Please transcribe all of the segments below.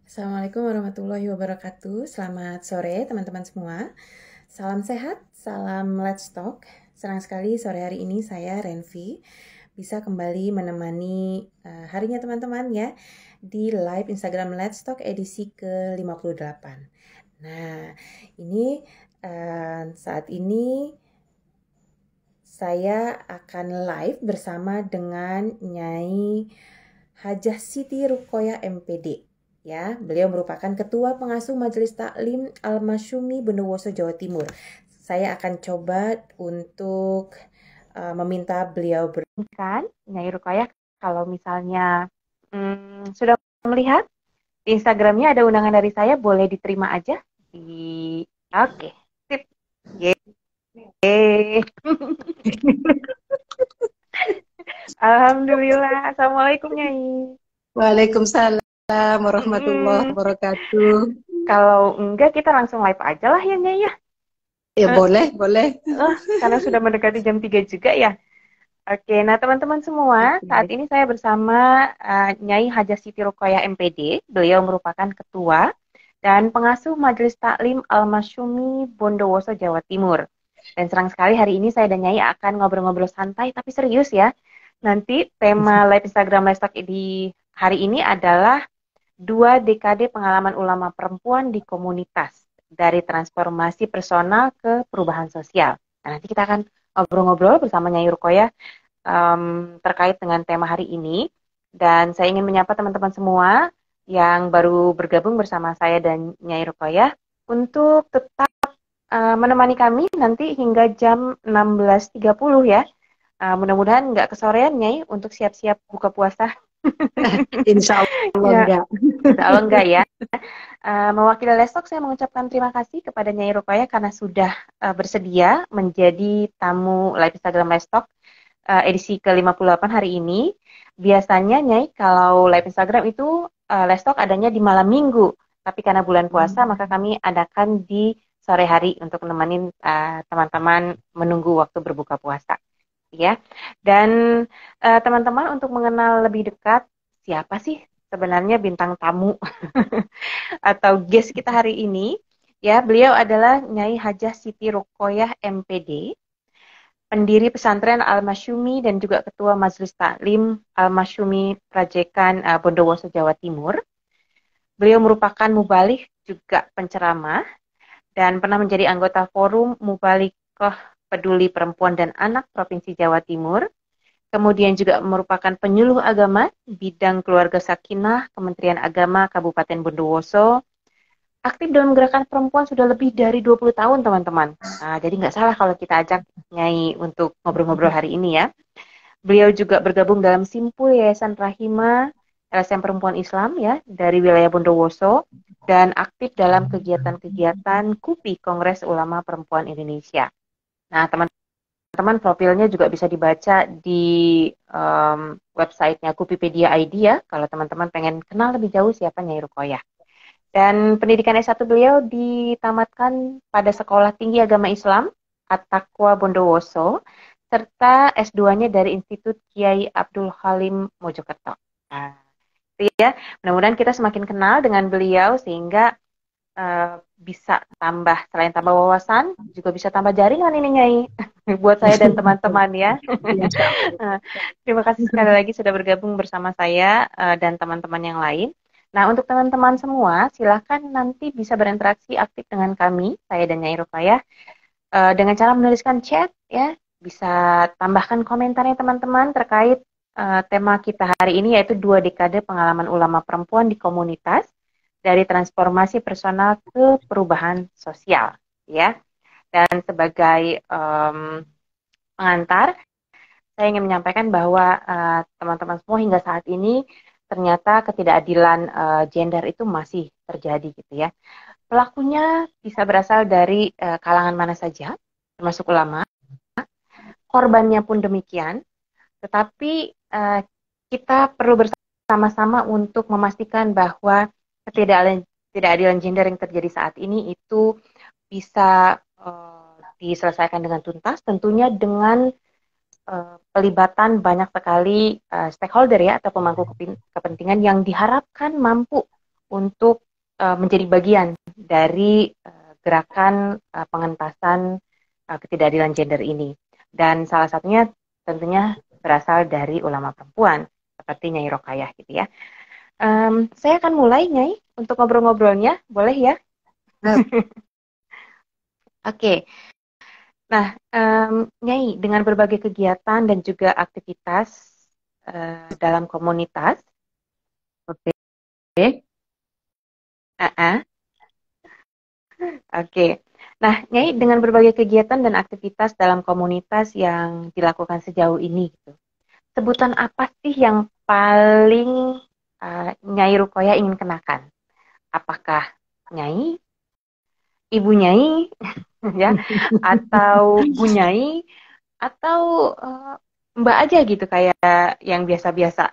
Assalamualaikum warahmatullahi wabarakatuh. Selamat sore teman-teman semua. Salam sehat, salam Let's Talk. Senang sekali sore hari ini saya Renvi bisa kembali menemani harinya teman-teman ya di live Instagram Let's Talk edisi ke-58. Nah, ini saat ini saya akan live bersama dengan Nyai Hajah Siti Ruqoyah MPD. Ya, beliau merupakan Ketua Pengasuh Majelis Taklim Al-Masyumi Bondowoso Jawa Timur. Saya akan coba untuk meminta beliau berikan Nyai Ruqoyah kalau misalnya sudah melihat di Instagramnya ada undangan dari saya, boleh diterima aja di oke. Sip. Yeay. Alhamdulillah. Assalamualaikum Nyai. Waalaikumsalam warahmatullahi wabarakatuh. Kalau enggak kita langsung live aja lah ya Nyai ya. Ya boleh. Karena sudah mendekati jam 3 juga ya. Oke, nah teman-teman semua, saat ini saya bersama Nyai Hajah Siti Ruqoyah MPD. Beliau merupakan Ketua dan Pengasuh Majelis Taklim Al-Masyumi Bondowoso Jawa Timur. Dan senang sekali hari ini saya dan Nyai akan ngobrol-ngobrol santai tapi serius ya. Nanti tema live Instagram Live Talk di hari ini adalah 2 dekade pengalaman ulama perempuan di komunitas, dari transformasi personal ke perubahan sosial. Nah, nanti kita akan ngobrol-ngobrol bersama Nyai Ruqoyah terkait dengan tema hari ini. Dan saya ingin menyapa teman-teman semua yang baru bergabung bersama saya dan Nyai Ruqoyah untuk tetap menemani kami nanti hingga jam 16.30 ya. Mudah-mudahan nggak kesorean Nyai untuk siap-siap buka puasa. Insya Allah Ya, enggak. insya Allah enggak ya. Mewakili Lestok, saya mengucapkan terima kasih kepada Nyai Ruqoyah karena sudah bersedia menjadi tamu live Instagram Lestok edisi ke-58 hari ini. Biasanya Nyai kalau live Instagram itu Lestok adanya di malam minggu, tapi karena bulan puasa maka kami adakan di sore hari untuk menemani teman-teman menunggu waktu berbuka puasa. Ya, dan teman-teman untuk mengenal lebih dekat siapa sih sebenarnya bintang tamu atau guest kita hari ini, ya beliau adalah Nyai Hajah Siti Ruqoyah MPD, pendiri pesantren Al-Masyumi dan juga ketua Majelis Taklim Al-Masyumi Prajekan Bondowoso Jawa Timur. Beliau merupakan mubalik juga penceramah dan pernah menjadi anggota Forum Mubalikah Peduli Perempuan dan Anak Provinsi Jawa Timur. Kemudian juga merupakan penyuluh agama bidang keluarga sakinah Kementerian Agama Kabupaten Bondowoso. Aktif dalam gerakan perempuan sudah lebih dari 20 tahun teman-teman. Jadi nggak salah kalau kita ajak Nyai untuk ngobrol-ngobrol hari ini ya. Beliau juga bergabung dalam Simpul Yayasan Rahima LSM Perempuan Islam ya dari wilayah Bondowoso dan aktif dalam kegiatan-kegiatan KUPI Kongres Ulama Perempuan Indonesia. Nah, teman-teman profilnya juga bisa dibaca di websitenya Kupipedia ID ya, kalau teman-teman pengen kenal lebih jauh siapa Nyai Ruqoyah. Dan pendidikan S1 beliau ditamatkan pada Sekolah Tinggi Agama Islam At-Taqwa Bondowoso, serta S2-nya dari Institut Kiai Abdul Halim Mojokerto. Nah, itu ya, mudah-mudahan kita semakin kenal dengan beliau sehingga bisa selain tambah wawasan, juga bisa tambah jaringan ini Nyai, buat saya dan teman-teman ya. Terima kasih sekali lagi sudah bergabung bersama saya dan teman-teman yang lain. Nah, untuk teman-teman semua, silakan nanti bisa berinteraksi aktif dengan kami, saya dan Nyai Ruqoyah, dengan cara menuliskan chat, ya. Bisa tambahkan komentarnya teman-teman terkait tema kita hari ini, yaitu 2 dekade pengalaman ulama perempuan di komunitas, dari transformasi personal ke perubahan sosial, ya. Dan sebagai pengantar, saya ingin menyampaikan bahwa teman-teman semua hingga saat ini ternyata ketidakadilan gender itu masih terjadi gitu ya. Pelakunya bisa berasal dari kalangan mana saja, termasuk ulama. Korbannya pun demikian. Tetapi kita perlu bersama-sama untuk memastikan bahwa ketidakadilan gender yang terjadi saat ini itu bisa diselesaikan dengan tuntas, tentunya dengan pelibatan banyak sekali stakeholder ya atau pemangku kepentingan yang diharapkan mampu untuk menjadi bagian dari gerakan pengentasan ketidakadilan gender ini. Dan salah satunya tentunya berasal dari ulama perempuan seperti Nyai Rokayah gitu ya. Saya akan mulai Nyai untuk ngobrol-ngobrolnya, boleh ya? Oke. Nah, Nyai, dengan berbagai kegiatan dan juga aktivitas dalam komunitas, Oke. Oke. Nah, Nyai, dengan berbagai kegiatan dan aktivitas dalam komunitas yang dilakukan sejauh ini, gitu, sebutan apa sih yang paling Nyai Rukoya ingin kenakan? Apakah Nyai, Ibu Nyai, ya, atau Bu Nyai, atau Mbak aja gitu kayak yang biasa-biasa.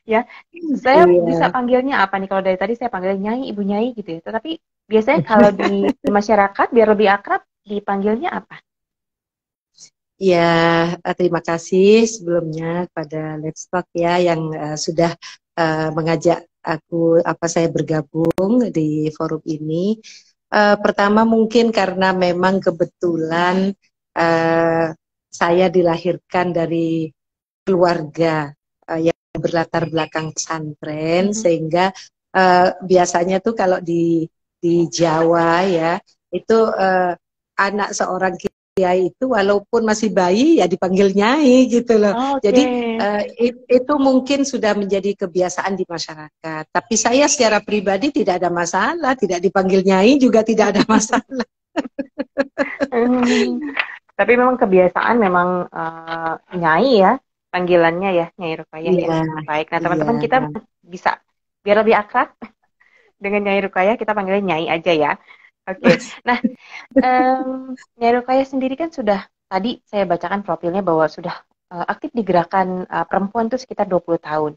Ya, saya bisa Iya. panggilnya apa nih? Kalau dari tadi saya panggil Nyai, Ibu Nyai gitu ya. Tetapi biasanya kalau di masyarakat biar lebih akrab dipanggilnya apa? Ya, terima kasih sebelumnya pada Let's Talk ya yang sudah mengajak aku saya bergabung di forum ini. Pertama mungkin karena memang kebetulan uh, saya dilahirkan dari keluarga yang berlatar belakang pesantren, sehingga biasanya tuh kalau di Jawa ya itu anak seorang kiai itu walaupun masih bayi ya dipanggil nyai gitu loh. Oke. Jadi itu mungkin sudah menjadi kebiasaan di masyarakat. Tapi saya secara pribadi tidak ada masalah, tidak dipanggil nyai juga tidak ada masalah. Tapi memang kebiasaan memang Nyai ya panggilannya ya Nyai Rukayah ya. Iya, Baik. Nah iya. teman-teman kita bisa biar lebih akrab dengan Nyai Rukayah kita panggilnya Nyai aja ya. Oke. Nah Nyai Rukayah sendiri kan sudah tadi saya bacakan profilnya bahwa sudah aktif di gerakan perempuan itu sekitar 20 tahun.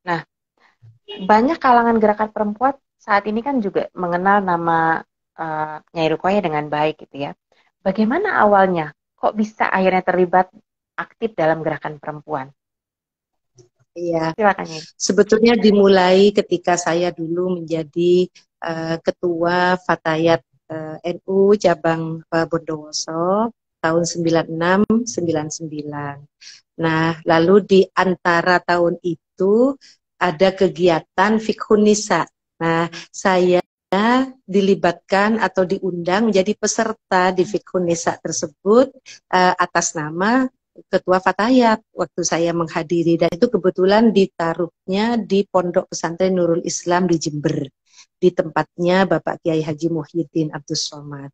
Nah, banyak kalangan gerakan perempuan saat ini kan juga mengenal nama Nyai Rukayah dengan baik gitu ya. Bagaimana awalnya? Kok bisa akhirnya terlibat aktif dalam gerakan perempuan? Iya. Silakan Nyai. Sebetulnya dimulai ketika saya dulu menjadi ketua Fatayat NU cabang Bondowoso tahun 96-99. Nah, lalu di antara tahun itu ada kegiatan Fikhun Nisa. Nah, saya dilibatkan atau diundang menjadi peserta di Fikhun Nisa tersebut atas nama Ketua Fatayat waktu saya menghadiri, dan itu kebetulan ditaruhnya di Pondok Pesantren Nurul Islam di Jember di tempatnya Bapak Kiai Haji Muhyiddin Abdus Somad.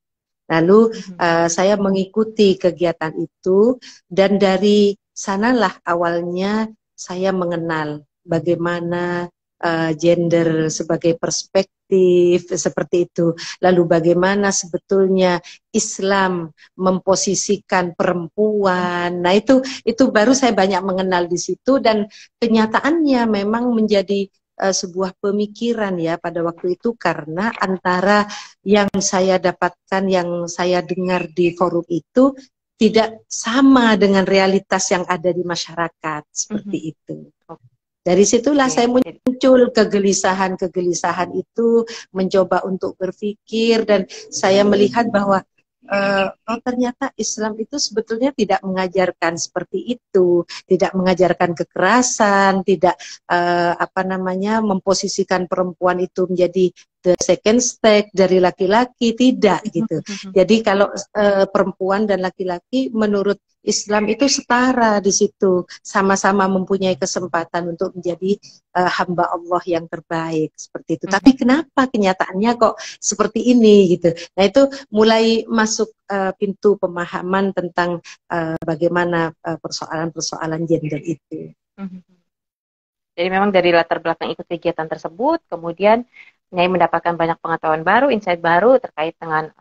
Lalu saya mengikuti kegiatan itu dan dari sanalah awalnya saya mengenal bagaimana gender sebagai perspektif seperti itu. Lalu bagaimana sebetulnya Islam memposisikan perempuan. Nah, itu baru saya banyak mengenal di situ, dan kenyataannya memang menjadi sebuah pemikiran ya pada waktu itu, karena antara yang saya dapatkan, yang saya dengar di forum itu tidak sama dengan realitas yang ada di masyarakat seperti itu. Dari situlah saya muncul kegelisahan itu, mencoba untuk berpikir, dan saya melihat bahwa ternyata Islam itu sebetulnya tidak mengajarkan seperti itu, tidak mengajarkan kekerasan, tidak memposisikan perempuan itu menjadi the second step dari laki-laki, tidak gitu. Jadi kalau perempuan dan laki-laki menurut Islam itu setara di situ, sama-sama mempunyai kesempatan untuk menjadi hamba Allah yang terbaik seperti itu. Tapi kenapa kenyataannya kok seperti ini gitu? Nah, itu mulai masuk pintu pemahaman tentang bagaimana persoalan-persoalan gender itu. Jadi memang dari latar belakang ikut kegiatan tersebut, kemudian Nyai mendapatkan banyak pengetahuan baru, insight baru terkait dengan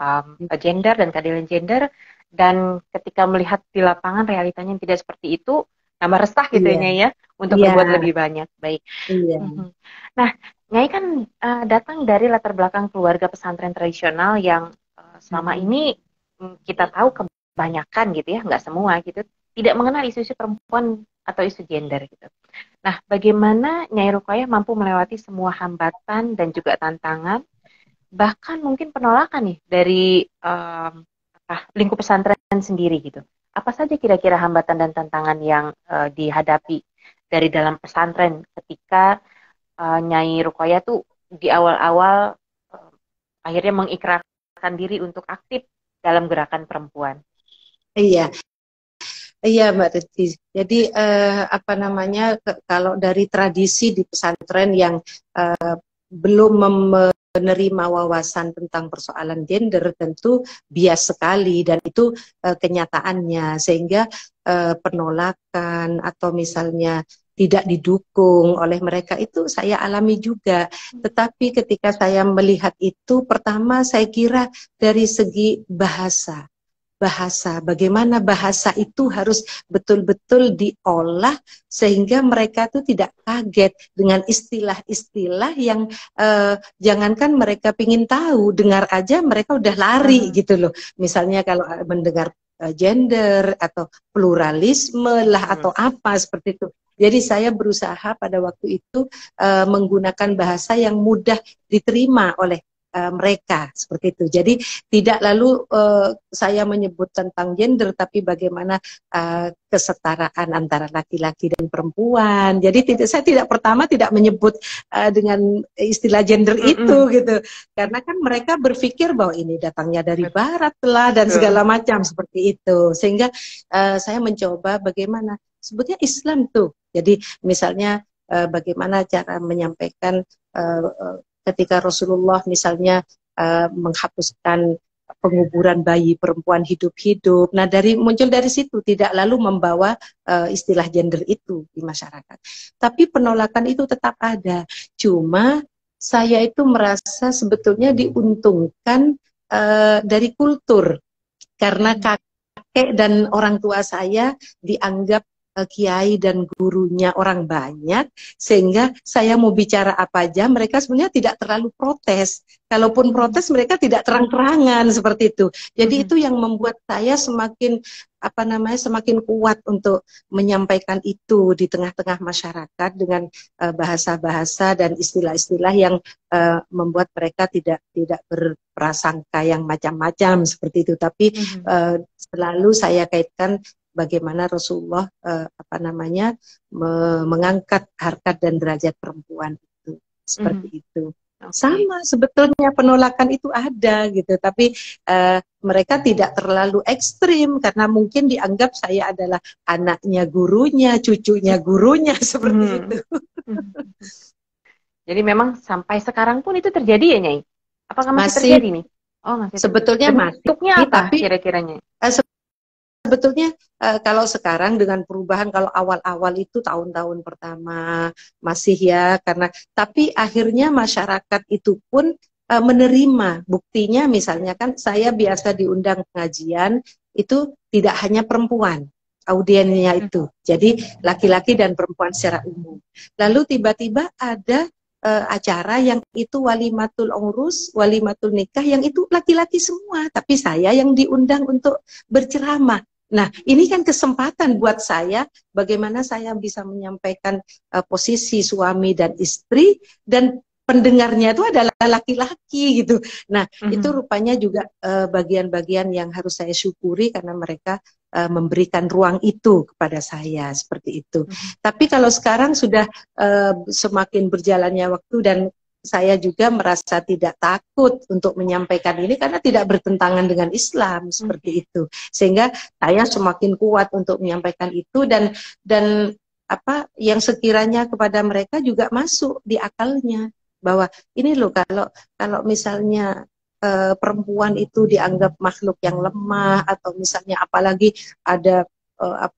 gender dan keadilan gender. Dan ketika melihat di lapangan realitanya yang tidak seperti itu, nambah resah gitu ya Nyai ya, untuk berbuat lebih banyak. Baik. Nah, Nyai kan datang dari latar belakang keluarga pesantren tradisional yang selama ini kita tahu kebanyakan gitu ya, nggak semua gitu, tidak mengenal isu-isu perempuan atau isu gender gitu. Nah, bagaimana Nyai Ruqayyah mampu melewati semua hambatan dan juga tantangan, bahkan mungkin penolakan nih dari lingkup pesantren sendiri gitu. Apa saja kira-kira hambatan dan tantangan yang dihadapi dari dalam pesantren ketika Nyai Ruqayyah tuh di awal-awal uh, akhirnya mengikrarkan diri untuk aktif dalam gerakan perempuan? Iya, iya Mbak Rizky. Jadi apa namanya kalau dari tradisi di pesantren yang belum menerima wawasan tentang persoalan gender tentu bias sekali dan itu kenyataannya sehingga penolakan atau misalnya tidak didukung oleh mereka itu saya alami juga. Tetapi ketika saya melihat itu pertama saya kira dari segi bahasa, bagaimana bahasa itu harus betul-betul diolah sehingga mereka tuh tidak kaget dengan istilah-istilah yang jangankan mereka pingin tahu, dengar aja mereka udah lari gitu loh. Misalnya kalau mendengar gender atau pluralisme lah atau apa seperti itu. Jadi saya berusaha pada waktu itu menggunakan bahasa yang mudah diterima oleh mereka seperti itu. Jadi tidak lalu saya menyebut tentang gender, tapi bagaimana kesetaraan antara laki-laki dan perempuan. Jadi saya pertama tidak menyebut dengan istilah gender itu gitu, karena kan mereka berpikir bahwa ini datangnya dari Barat lah dan segala macam seperti itu. Sehingga saya mencoba bagaimana sebetulnya Islam tuh. Jadi misalnya bagaimana cara menyampaikan ketika Rasulullah misalnya menghapuskan penguburan bayi perempuan hidup-hidup. Nah, muncul dari situ, tidak lalu membawa istilah gender itu di masyarakat. Tapi penolakan itu tetap ada. Cuma saya itu merasa sebetulnya diuntungkan dari kultur. Karena kakek dan orang tua saya dianggap kiai dan gurunya orang banyak, sehingga saya mau bicara apa aja mereka sebenarnya tidak terlalu protes. Kalaupun protes mereka tidak terang-terangan seperti itu. Jadi itu yang membuat saya semakin semakin kuat untuk menyampaikan itu di tengah-tengah masyarakat dengan bahasa-bahasa dan istilah-istilah yang membuat mereka tidak berprasangka yang macam-macam seperti itu. Tapi selalu saya kaitkan bagaimana Rasulullah mengangkat harkat dan derajat perempuan itu seperti itu. Sama sebetulnya penolakan itu ada gitu, tapi mereka tidak terlalu ekstrim karena mungkin dianggap saya adalah anaknya gurunya, cucunya gurunya seperti itu. Jadi memang sampai sekarang pun itu terjadi ya Nyai? Apakah masih terjadi nih? Oh masih. Sebetulnya masih. Bentuknya apa kira-kiranya? Sebetulnya kalau sekarang dengan perubahan, kalau awal-awal itu tahun-tahun pertama masih ya, tapi akhirnya masyarakat itu pun menerima. Buktinya misalnya kan saya biasa diundang pengajian itu tidak hanya perempuan audiennya itu, jadi laki-laki dan perempuan secara umum. Lalu tiba-tiba ada acara yang itu walimatul urus, walimatul nikah yang itu laki-laki semua, tapi saya yang diundang untuk berceramah. Nah, ini kan kesempatan buat saya bagaimana saya bisa menyampaikan posisi suami dan istri dan pendengarnya itu adalah laki-laki gitu. Nah, itu rupanya juga bagian-bagian yang harus saya syukuri karena mereka memberikan ruang itu kepada saya seperti itu. Tapi kalau sekarang sudah semakin berjalannya waktu dan saya juga merasa tidak takut untuk menyampaikan ini karena tidak bertentangan dengan Islam seperti itu. Sehingga saya semakin kuat untuk menyampaikan itu dan apa yang sekiranya kepada mereka juga masuk di akalnya bahwa ini loh kalau misalnya perempuan itu dianggap makhluk yang lemah atau misalnya apalagi ada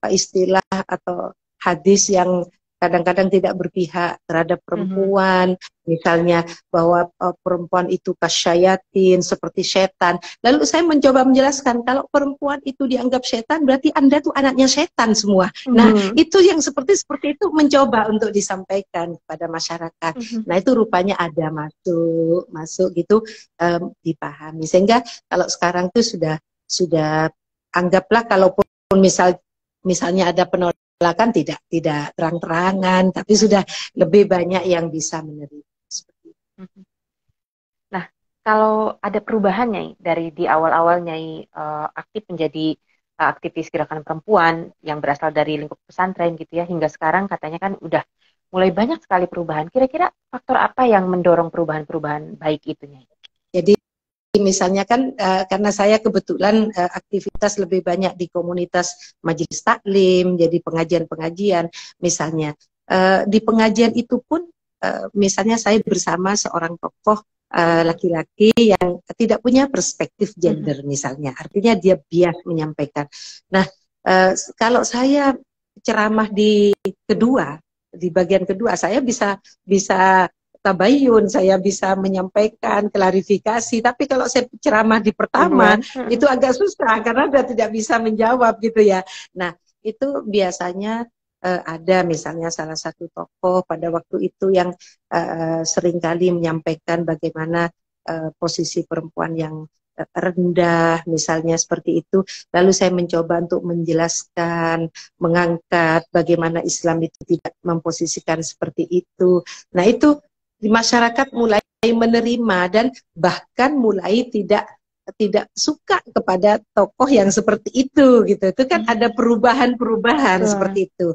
istilah atau hadis yang kadang-kadang tidak berpihak terhadap perempuan, misalnya bahwa perempuan itu kasyayatin, seperti setan. Lalu saya mencoba menjelaskan, kalau perempuan itu dianggap setan, berarti Anda tuh anaknya setan semua. Nah, itu yang seperti itu mencoba untuk disampaikan kepada masyarakat. Nah, itu rupanya ada masuk gitu, dipahami. Sehingga kalau sekarang tuh sudah anggaplah kalaupun misal misalnya ada penolakan tidak terang-terangan, tapi sudah lebih banyak yang bisa menerima. Seperti itu. Nah, kalau ada perubahan Nyai dari di awal-awal Nyai aktif menjadi aktivis gerakan perempuan yang berasal dari lingkup pesantren gitu ya, hingga sekarang katanya kan udah mulai banyak sekali perubahan. Kira-kira faktor apa yang mendorong perubahan-perubahan baik itu Nyai? Jadi misalnya kan karena saya kebetulan aktivitas lebih banyak di komunitas majelis taklim, jadi pengajian-pengajian misalnya. Di pengajian itu pun misalnya saya bersama seorang tokoh laki-laki yang tidak punya perspektif gender misalnya, artinya dia bias menyampaikan. Nah, kalau saya ceramah di bagian kedua, saya bisa tabayun, saya bisa menyampaikan klarifikasi. Tapi kalau saya ceramah di pertama, itu agak susah karena dia tidak bisa menjawab gitu ya. Nah, itu biasanya ada misalnya salah satu tokoh pada waktu itu yang seringkali menyampaikan bagaimana posisi perempuan yang rendah, misalnya seperti itu. Lalu saya mencoba untuk menjelaskan, mengangkat bagaimana Islam itu tidak memposisikan seperti itu. Nah, itu di masyarakat mulai menerima dan bahkan mulai tidak suka kepada tokoh yang seperti itu gitu. Itu kan ada perubahan-perubahan seperti itu.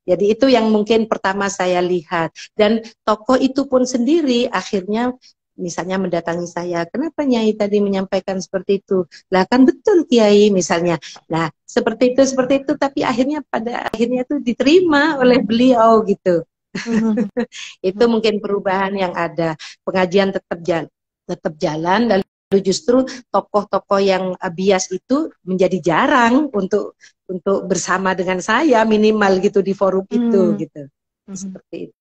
Jadi itu yang mungkin pertama saya lihat, dan tokoh itu pun sendiri akhirnya misalnya mendatangi saya, kenapa Nyai tadi menyampaikan seperti itu? Lah kan betul Kiai misalnya. Nah, seperti itu, tapi pada akhirnya itu diterima oleh beliau gitu. Itu mungkin perubahan yang ada. Pengajian tetap jalan, lalu justru tokoh-tokoh yang bias itu menjadi jarang untuk bersama dengan saya, minimal gitu di forum itu gitu. Seperti itu.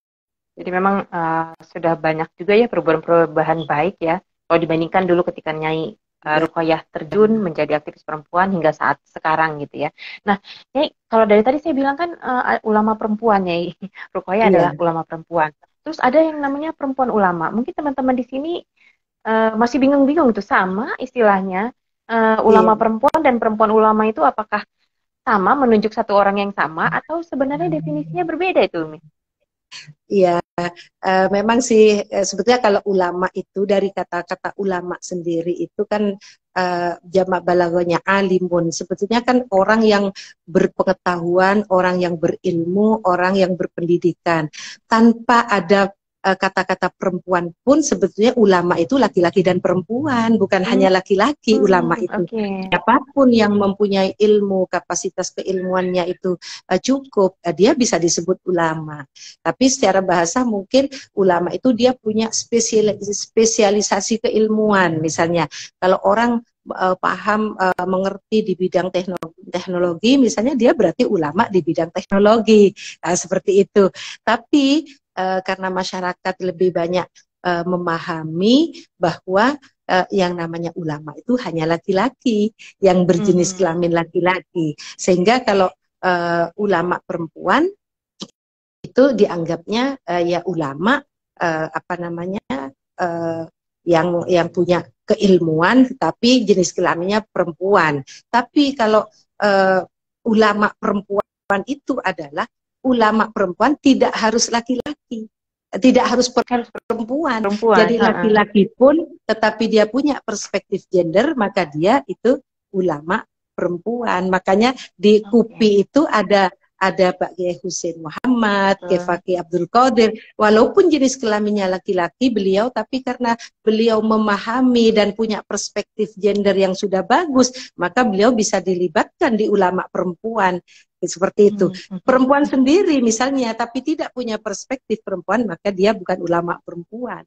Jadi memang sudah banyak juga ya perubahan-perubahan baik ya. Kalau dibandingkan dulu ketika Nyai Ruqayyah terjun menjadi aktivis perempuan hingga saat sekarang gitu ya. Nah, Nyai, kalau dari tadi saya bilang kan ulama perempuan, Nyai Ruqayyah adalah ulama perempuan. Terus ada yang namanya perempuan ulama. Mungkin teman-teman di sini masih bingung-bingung itu sama istilahnya ulama perempuan dan perempuan ulama itu apakah sama menunjuk satu orang yang sama atau sebenarnya definisinya berbeda itu, Mi? Iya, memang sih sebetulnya kalau ulama itu dari kata-kata ulama sendiri itu kan jamak balaghahnya alimun. Sebetulnya kan orang yang berpengetahuan, orang yang berilmu, orang yang berpendidikan. Tanpa ada kata-kata perempuan pun sebetulnya ulama itu laki-laki dan perempuan, bukan hanya laki-laki ulama itu. Siapapun yang mempunyai ilmu, kapasitas keilmuannya itu cukup, dia bisa disebut ulama. Tapi secara bahasa mungkin ulama itu dia punya spesialisasi keilmuan. Misalnya kalau orang paham, mengerti di bidang teknologi, misalnya dia berarti ulama di bidang teknologi, seperti itu. Tapi karena masyarakat lebih banyak memahami bahwa yang namanya ulama itu hanya laki-laki yang berjenis kelamin laki-laki, sehingga kalau ulama perempuan itu dianggapnya ya ulama apa namanya yang punya keilmuan tapi jenis kelaminnya perempuan. Tapi kalau ulama perempuan itu adalah ulama perempuan tidak harus laki-laki, tidak harus perempuan. Jadi laki-laki pun tetapi dia punya perspektif gender, maka dia itu ulama perempuan. Makanya di KUPI itu ada Pak Kiai Hussein Muhammad, Kiai Fakih Abdul Qadir, walaupun jenis kelaminnya laki-laki beliau, tapi karena beliau memahami dan punya perspektif gender yang sudah bagus, maka beliau bisa dilibatkan di ulama perempuan. Seperti itu. Perempuan sendiri misalnya, tapi tidak punya perspektif perempuan, maka dia bukan ulama perempuan.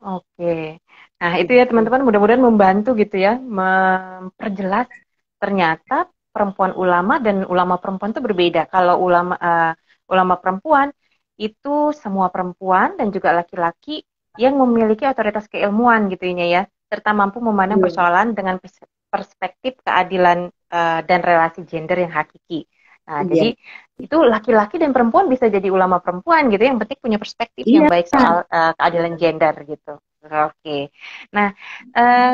Oke. Nah itu ya teman-teman, mudah-mudahan membantu gitu ya, memperjelas ternyata perempuan ulama dan ulama perempuan itu berbeda. Kalau ulama perempuan itu semua perempuan dan juga laki-laki yang memiliki otoritas keilmuan gitu ya, serta mampu memandang persoalan dengan perspektif keadilan dan relasi gender yang hakiki. Nah, jadi itu laki-laki dan perempuan bisa jadi ulama perempuan gitu, yang penting punya perspektif yang baik soal keadilan gender gitu. Oke. Nah,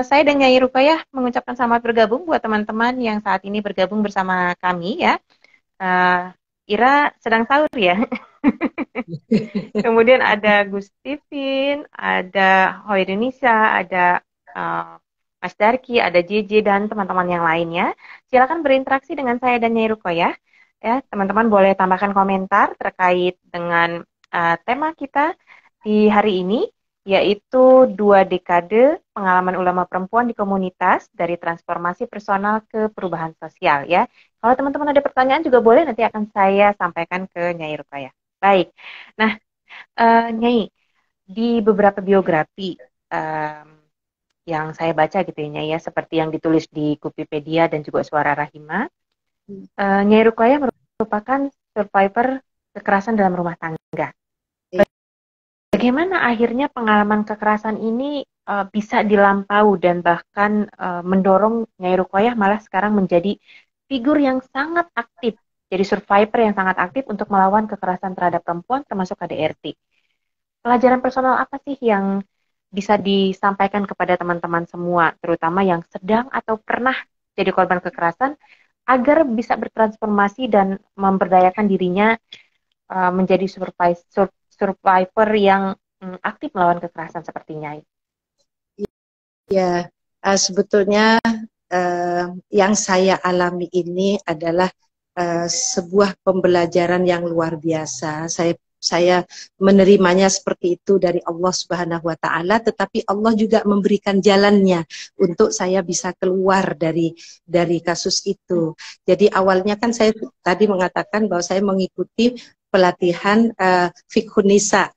saya dan Nyai Rukayah mengucapkan selamat bergabung buat teman-teman yang saat ini bergabung bersama kami ya. Ira sedang sahur ya. Kemudian ada Gus Tivin, ada Hoirinisa, ada uh, Mas Darki, ada JJ dan teman-teman yang lainnya. Silakan berinteraksi dengan saya dan Nyai Rukayah. Ya, teman-teman boleh tambahkan komentar terkait dengan tema kita di hari ini, yaitu 2 dekade pengalaman ulama perempuan di komunitas dari transformasi personal ke perubahan sosial ya. Kalau teman-teman ada pertanyaan juga boleh, nanti akan saya sampaikan ke Nyai Rukayah. Baik. Nah, Nyai, di beberapa biografi em, yang saya baca gitu ya, Nyai, ya, seperti yang ditulis di Kupipedia dan juga Suara Rahima, Nyai Rukayah merupakan survivor kekerasan dalam rumah tangga. Bagaimana akhirnya pengalaman kekerasan ini bisa dilampau dan bahkan mendorong Nyai Rukayah malah sekarang menjadi figur yang sangat aktif, jadi survivor yang sangat aktif untuk melawan kekerasan terhadap perempuan termasuk KDRT. Pelajaran personal apa sih yang bisa disampaikan kepada teman-teman semua, terutama yang sedang atau pernah jadi korban kekerasan, agar bisa bertransformasi dan memberdayakan dirinya menjadi survivor yang aktif melawan kekerasan sepertinya. Ya, sebetulnya yang saya alami ini adalah sebuah pembelajaran yang luar biasa. Saya menerimanya seperti itu dari Allah Subhanahu wa taala, tetapi Allah juga memberikan jalannya untuk saya bisa keluar dari kasus itu. Jadi awalnya kan saya tadi mengatakan bahwa saya mengikuti pelatihan Fiqhun Nisa.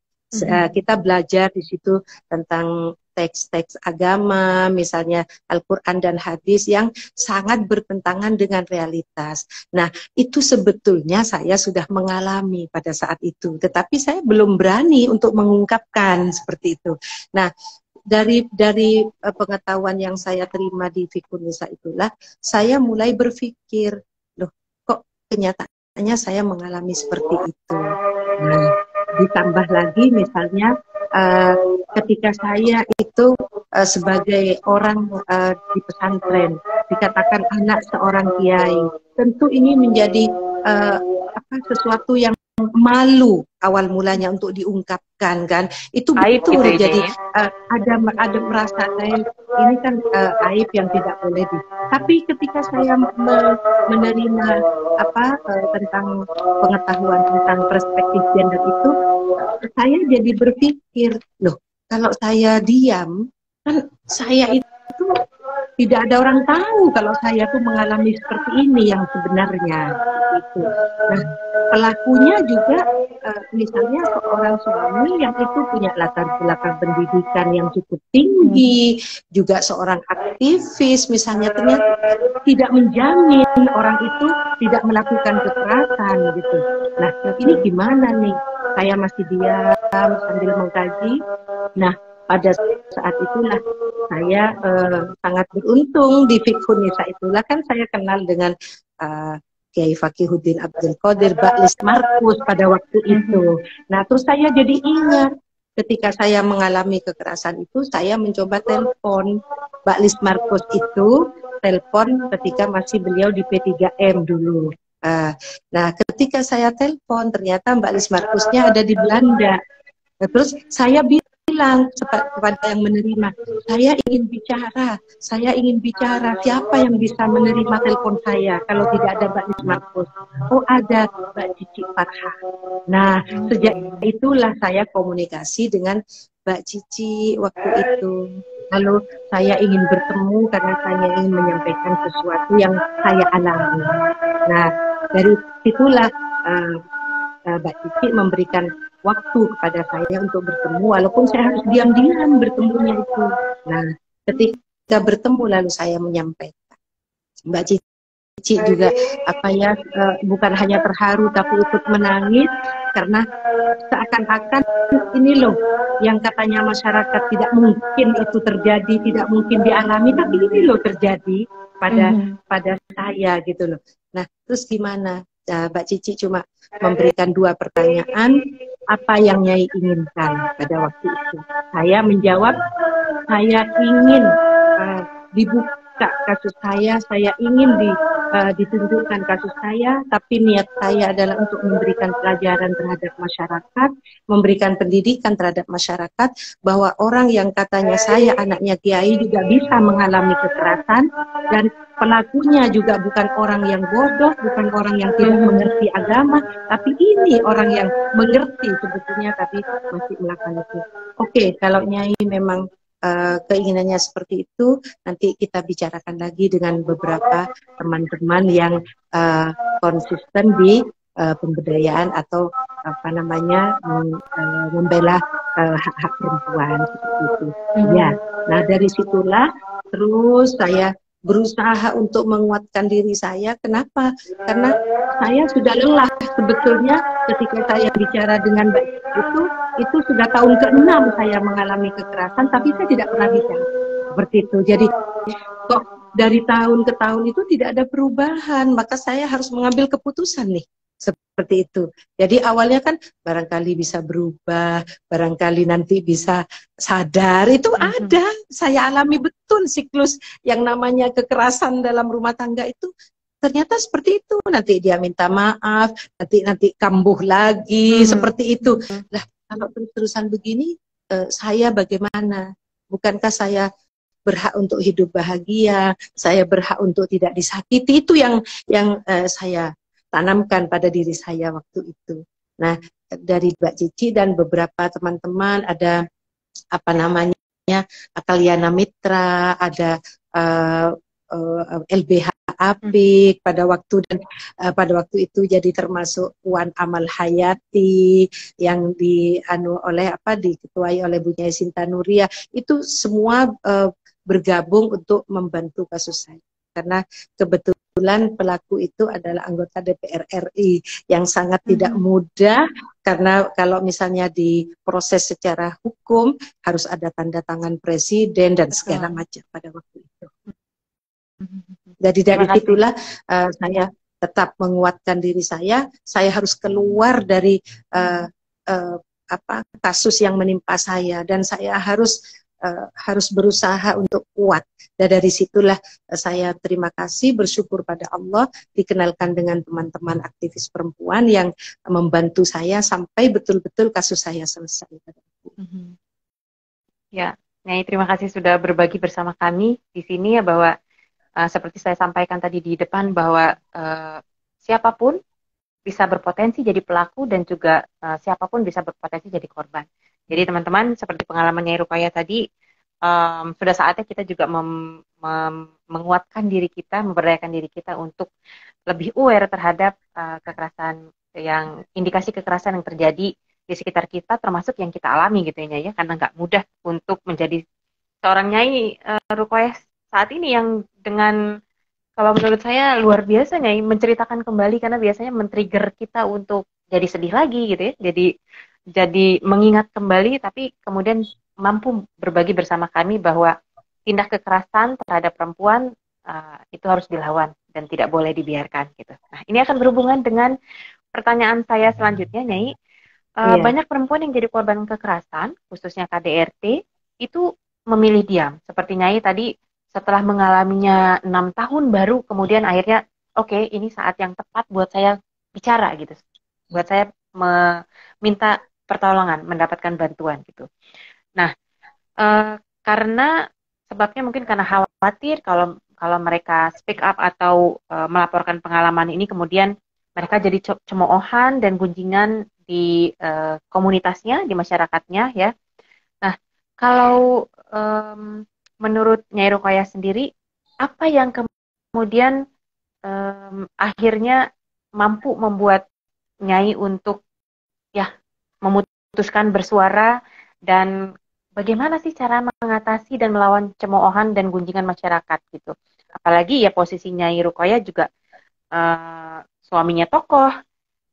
Kita belajar di situ tentang teks-teks agama, misalnya Al-Quran dan hadis yang sangat bertentangan dengan realitas. Nah, itu sebetulnya saya sudah mengalami pada saat itu, tetapi saya belum berani untuk mengungkapkan seperti itu. Nah, dari pengetahuan yang saya terima di Fiqhun Nisa itulah, saya mulai berpikir, loh, kok kenyataannya saya mengalami seperti itu. Nah, ditambah lagi misalnya ketika saya itu sebagai orang di pesantren, dikatakan anak seorang kiai, tentu ini menjadi sesuatu yang malu awal mulanya untuk diungkapkan, kan itu aib betul gitu, jadi ada merasa saya ini kan aib yang tidak boleh tapi ketika saya menerima tentang pengetahuan tentang perspektif gender itu, saya jadi berpikir, loh, kalau saya diam kan saya itu tidak ada orang tahu kalau saya tuh mengalami seperti ini yang sebenarnya itu. Nah, pelakunya juga misalnya seorang suami yang itu punya latar belakang pendidikan yang cukup tinggi, juga seorang aktivis misalnya, ternyata tidak menjamin orang itu tidak melakukan kekerasan gitu. Nah, ini gimana nih? Saya masih diam sambil mengkaji. Nah, pada saat itulah saya sangat beruntung di Fiqhun Nisa itulah kan saya kenal dengan Kiai Fakihuddin Abdul Qadir, Baklis Markus pada waktu itu. Nah, terus saya jadi ingat ketika saya mengalami kekerasan itu, saya mencoba telepon Baklis Markus itu, telepon ketika masih beliau di P3M dulu. Nah, ketika saya telepon, ternyata Mbak Lis Markusnya ada di Belanda. Nah, terus saya bilang kepada yang menerima, saya ingin bicara, siapa yang bisa menerima telepon saya kalau tidak ada Mbak Lis Markus? Oh, ada Mbak Cici Farha. Nah, sejak itulah saya komunikasi dengan Mbak Cici waktu itu. Lalu saya ingin bertemu karena saya ingin menyampaikan sesuatu yang saya alami. Nah, dari situlah Mbak Cici memberikan waktu kepada saya untuk bertemu, walaupun saya harus diam-diam bertemunya itu. Nah, ketika bertemu lalu saya menyampaikan. Mbak Cici juga bukan hanya terharu tapi ikut menangis karena seakan-akan ini loh yang katanya masyarakat tidak mungkin itu terjadi, tidak mungkin dialami, tapi ini loh terjadi pada saya gitu loh. Nah, terus gimana? Nah, Mbak Cici cuma memberikan 2 pertanyaan, apa yang Nyai inginkan pada waktu itu. Saya menjawab, saya ingin dibuka kasus saya ingin ditunjukkan kasus saya, tapi niat saya adalah untuk memberikan pelajaran terhadap masyarakat, memberikan pendidikan terhadap masyarakat, bahwa orang yang katanya saya anaknya kiai juga bisa mengalami kekerasan, dan pelakunya juga bukan orang yang bodoh, bukan orang yang tidak mengerti agama, tapi ini orang yang mengerti sebetulnya tapi masih melakukan itu. Oke, kalau Nyai memang keinginannya seperti itu, nanti kita bicarakan lagi dengan beberapa teman-teman yang konsisten di pemberdayaan atau apa namanya membela hak-hak perempuan seperti itu. Ya, nah dari situlah terus saya berusaha untuk menguatkan diri saya. Kenapa? Karena saya sudah lelah sebetulnya ketika saya bicara dengan Mbak itu sudah tahun ke-6 saya mengalami kekerasan, tapi saya tidak pernah bicara seperti itu. Jadi kok dari tahun ke tahun itu tidak ada perubahan, maka saya harus mengambil keputusan nih seperti itu. Jadi awalnya kan barangkali bisa berubah, barangkali nanti bisa sadar, itu ada. Saya alami betul siklus yang namanya kekerasan dalam rumah tangga itu. Ternyata seperti itu, nanti dia minta maaf, nanti kambuh lagi, seperti itu. Lah, kalau terus-terusan begini, saya bagaimana? Bukankah saya berhak untuk hidup bahagia, saya berhak untuk tidak disakiti? Itu yang saya tanamkan pada diri saya waktu itu. Nah, dari Mbak Cici dan beberapa teman-teman, ada apa namanya, Akaliana Mitra, ada LBH Apik pada waktu, dan pada waktu itu jadi termasuk Wan Amal Hayati yang diketuai oleh Bu Nyai Sinta Nuria. Itu semua bergabung untuk membantu kasus saya, karena kebetulan pelaku itu adalah anggota DPR RI yang sangat tidak mudah, karena kalau misalnya diproses secara hukum harus ada tanda tangan presiden dan segala macam pada waktu itu. Jadi dari situlah saya tetap menguatkan diri saya harus keluar dari kasus yang menimpa saya, dan saya harus berusaha untuk kuat. Dan dari situlah saya terima kasih, bersyukur pada Allah dikenalkan dengan teman-teman aktivis perempuan yang membantu saya sampai betul-betul kasus saya selesai. Ya, Nyai, terima kasih sudah berbagi bersama kami di sini ya, bahwa seperti saya sampaikan tadi di depan, bahwa siapapun bisa berpotensi jadi pelaku, dan juga siapapun bisa berpotensi jadi korban. Jadi teman-teman, seperti pengalaman Nyai Ruqayyah tadi, sudah saatnya kita juga menguatkan diri kita, memberdayakan diri kita untuk lebih aware terhadap kekerasan, yang indikasi kekerasan yang terjadi di sekitar kita, termasuk yang kita alami gitu ya Nyai, karena nggak mudah untuk menjadi seorang Nyai Ruqayyah saat ini, yang dengan, kalau menurut saya luar biasa Nyai, menceritakan kembali, karena biasanya men-trigger kita untuk jadi sedih lagi gitu ya, jadi mengingat kembali, tapi kemudian mampu berbagi bersama kami bahwa tindak kekerasan terhadap perempuan itu harus dilawan dan tidak boleh dibiarkan gitu. Nah, ini akan berhubungan dengan pertanyaan saya selanjutnya Nyai. Banyak perempuan yang jadi korban kekerasan, khususnya KDRT, itu memilih diam. Seperti Nyai tadi, setelah mengalaminya 6 tahun baru kemudian akhirnya oke, ini saat yang tepat buat saya bicara gitu, buat saya meminta pertolongan, mendapatkan bantuan gitu. Nah, karena sebabnya mungkin karena khawatir kalau mereka speak up atau melaporkan pengalaman ini, kemudian mereka jadi cemoohan dan gunjingan di komunitasnya, di masyarakatnya ya. Nah, kalau menurut Nyai Ruqayyah sendiri, apa yang kemudian akhirnya mampu membuat Nyai untuk ya memutuskan bersuara, dan bagaimana sih cara mengatasi dan melawan cemoohan dan gunjingan masyarakat gitu? Apalagi ya posisi Nyai Ruqayyah juga suaminya tokoh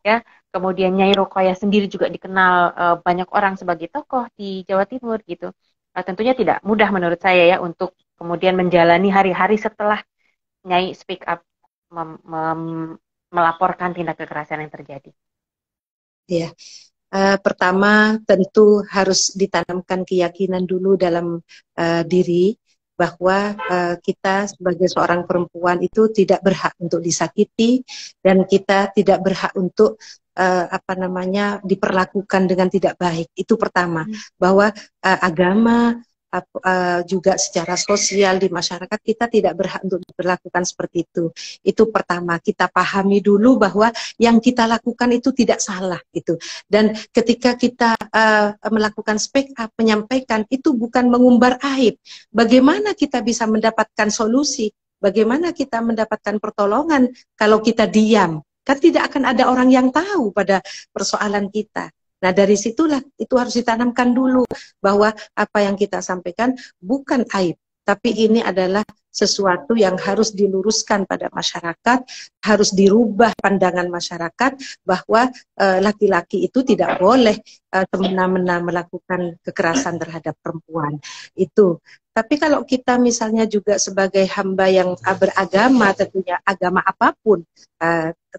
ya, kemudian Nyai Ruqayyah sendiri juga dikenal banyak orang sebagai tokoh di Jawa Timur gitu. Tentunya tidak mudah menurut saya ya untuk kemudian menjalani hari-hari setelah Nyai speak up melaporkan tindak kekerasan yang terjadi. Ya, Pertama, tentu harus ditanamkan keyakinan dulu dalam diri bahwa kita sebagai seorang perempuan itu tidak berhak untuk disakiti dan kita tidak berhak untuk diperlakukan dengan tidak baik. Itu pertama, bahwa agama juga secara sosial di masyarakat kita tidak berhak untuk diperlakukan seperti itu. Itu pertama, kita pahami dulu bahwa yang kita lakukan itu tidak salah gitu. Dan ketika kita melakukan speak up, menyampaikan, itu bukan mengumbar aib. Bagaimana kita bisa mendapatkan solusi? Bagaimana kita mendapatkan pertolongan kalau kita diam? Kan tidak akan ada orang yang tahu pada persoalan kita. Nah, dari situlah itu harus ditanamkan dulu bahwa apa yang kita sampaikan bukan aib, tapi ini adalah sesuatu yang harus diluruskan pada masyarakat, harus dirubah pandangan masyarakat bahwa laki-laki itu tidak boleh semena-mena melakukan kekerasan terhadap perempuan. Itu. Tapi kalau kita misalnya juga sebagai hamba yang beragama, tentunya agama apapun,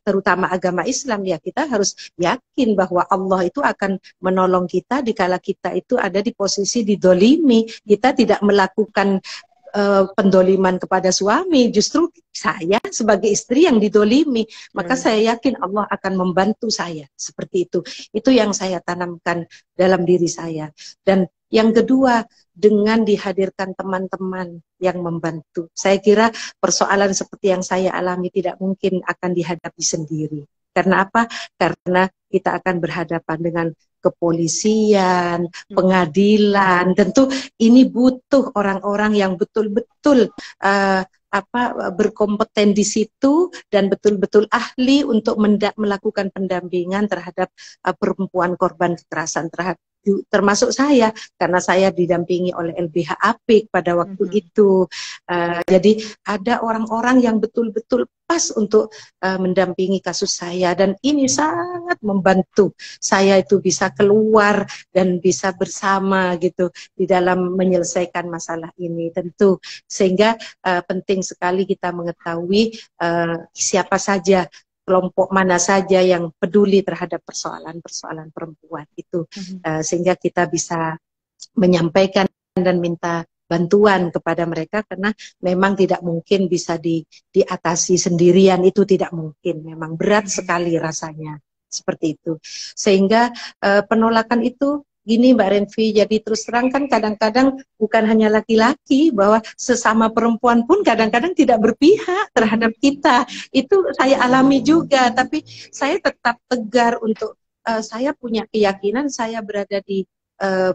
terutama agama Islam, ya kita harus yakin bahwa Allah itu akan menolong kita dikala kita itu ada di posisi didolimi. Kita tidak melakukan pendoliman kepada suami, justru saya sebagai istri yang didolimi, maka saya yakin Allah akan membantu saya seperti itu. Itu yang saya tanamkan dalam diri saya. Dan yang kedua, dengan dihadirkan teman-teman yang membantu. Saya kira persoalan seperti yang saya alami tidak mungkin akan dihadapi sendiri. Karena apa? Karena kita akan berhadapan dengan kepolisian, pengadilan. Tentu ini butuh orang-orang yang betul-betul berkompeten di situ dan betul-betul ahli untuk melakukan pendampingan terhadap perempuan korban kekerasan termasuk saya, karena saya didampingi oleh LBH Apik pada waktu itu. Jadi ada orang-orang yang betul-betul pas untuk mendampingi kasus saya, dan ini sangat membantu saya itu bisa keluar dan bisa bersama gitu di dalam menyelesaikan masalah ini. Tentu sehingga penting sekali kita mengetahui siapa saja, kelompok mana saja yang peduli terhadap persoalan-persoalan perempuan itu, sehingga kita bisa menyampaikan dan minta bantuan kepada mereka, karena memang tidak mungkin bisa diatasi sendirian, itu tidak mungkin, memang berat sekali rasanya seperti itu. Sehingga penolakan itu gini Mbak Renvi, jadi terus terang kan kadang-kadang bukan hanya laki-laki, bahwa sesama perempuan pun kadang-kadang tidak berpihak terhadap kita. Itu saya alami juga, tapi saya tetap tegar untuk saya punya keyakinan saya berada di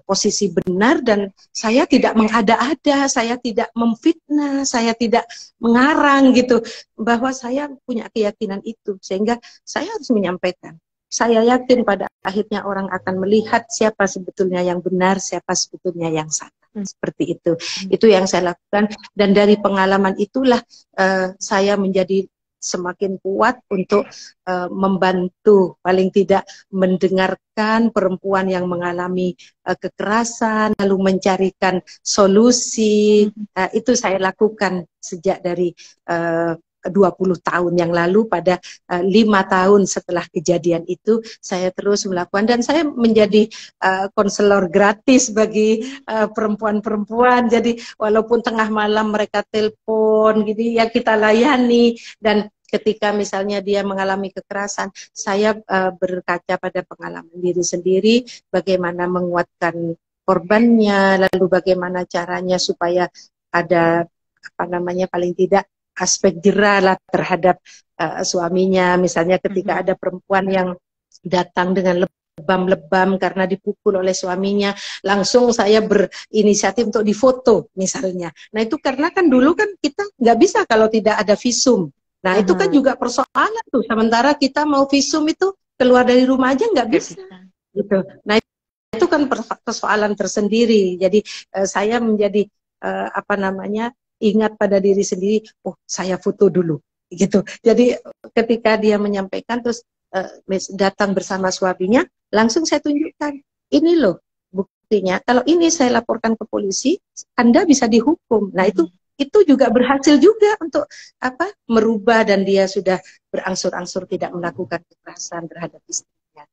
posisi benar, dan saya tidak mengada-ada, saya tidak memfitnah, saya tidak mengarang gitu, bahwa saya punya keyakinan itu, sehingga saya harus menyampaikan. Saya yakin pada akhirnya orang akan melihat siapa sebetulnya yang benar, siapa sebetulnya yang salah. Seperti itu. Itu yang saya lakukan, dan dari pengalaman itulah saya menjadi semakin kuat untuk membantu, paling tidak mendengarkan perempuan yang mengalami kekerasan, lalu mencarikan solusi. Itu saya lakukan sejak dari 20 tahun yang lalu. Pada 5 tahun setelah kejadian itu saya terus melakukan, dan saya menjadi konselor gratis bagi perempuan-perempuan. Jadi walaupun tengah malam mereka telepon gitu ya, kita layani. Dan ketika misalnya dia mengalami kekerasan, saya berkaca pada pengalaman diri sendiri, bagaimana menguatkan korbannya, lalu bagaimana caranya supaya ada paling tidak aspek jera lah terhadap suaminya. Misalnya ketika ada perempuan yang datang dengan lebam-lebam karena dipukul oleh suaminya, langsung saya berinisiatif untuk difoto misalnya. Nah itu karena kan dulu kan kita nggak bisa kalau tidak ada visum. Nah itu kan juga persoalan tuh, sementara kita mau visum itu keluar dari rumah aja nggak bisa gitu. Nah itu kan persoalan tersendiri. Jadi saya menjadi ingat pada diri sendiri, oh saya foto dulu gitu. Jadi ketika dia menyampaikan terus datang bersama suaminya, langsung saya tunjukkan, ini loh buktinya, kalau ini saya laporkan ke polisi, Anda bisa dihukum. Nah itu juga berhasil juga untuk merubah, dan dia sudah berangsur-angsur tidak melakukan kekerasan terhadap istrinya.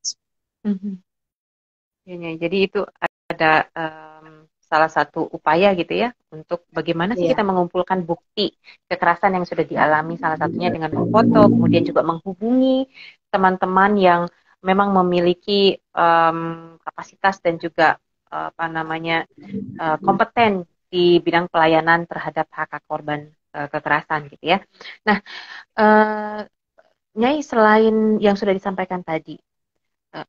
Ya, ya. Jadi itu ada salah satu upaya gitu ya untuk bagaimana sih kita Iya. mengumpulkan bukti kekerasan yang sudah dialami, salah satunya dengan memfoto, kemudian juga menghubungi teman-teman yang memang memiliki kapasitas dan juga apa namanya kompeten di bidang pelayanan terhadap hak hak korban kekerasan gitu ya. Nah, eh, Nyai, selain yang sudah disampaikan tadi, eh,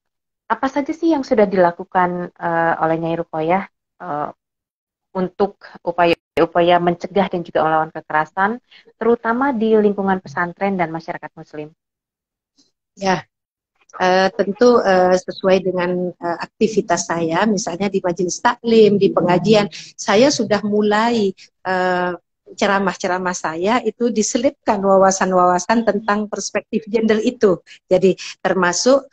apa saja sih yang sudah dilakukan oleh Nyai Rukoyah eh, untuk upaya-upaya mencegah dan juga melawan kekerasan, terutama di lingkungan pesantren dan masyarakat Muslim? Ya, tentu sesuai dengan aktivitas saya, misalnya di majelis taklim, di pengajian, saya sudah mulai ceramah-ceramah saya itu diselipkan wawasan-wawasan tentang perspektif gender itu. Jadi termasuk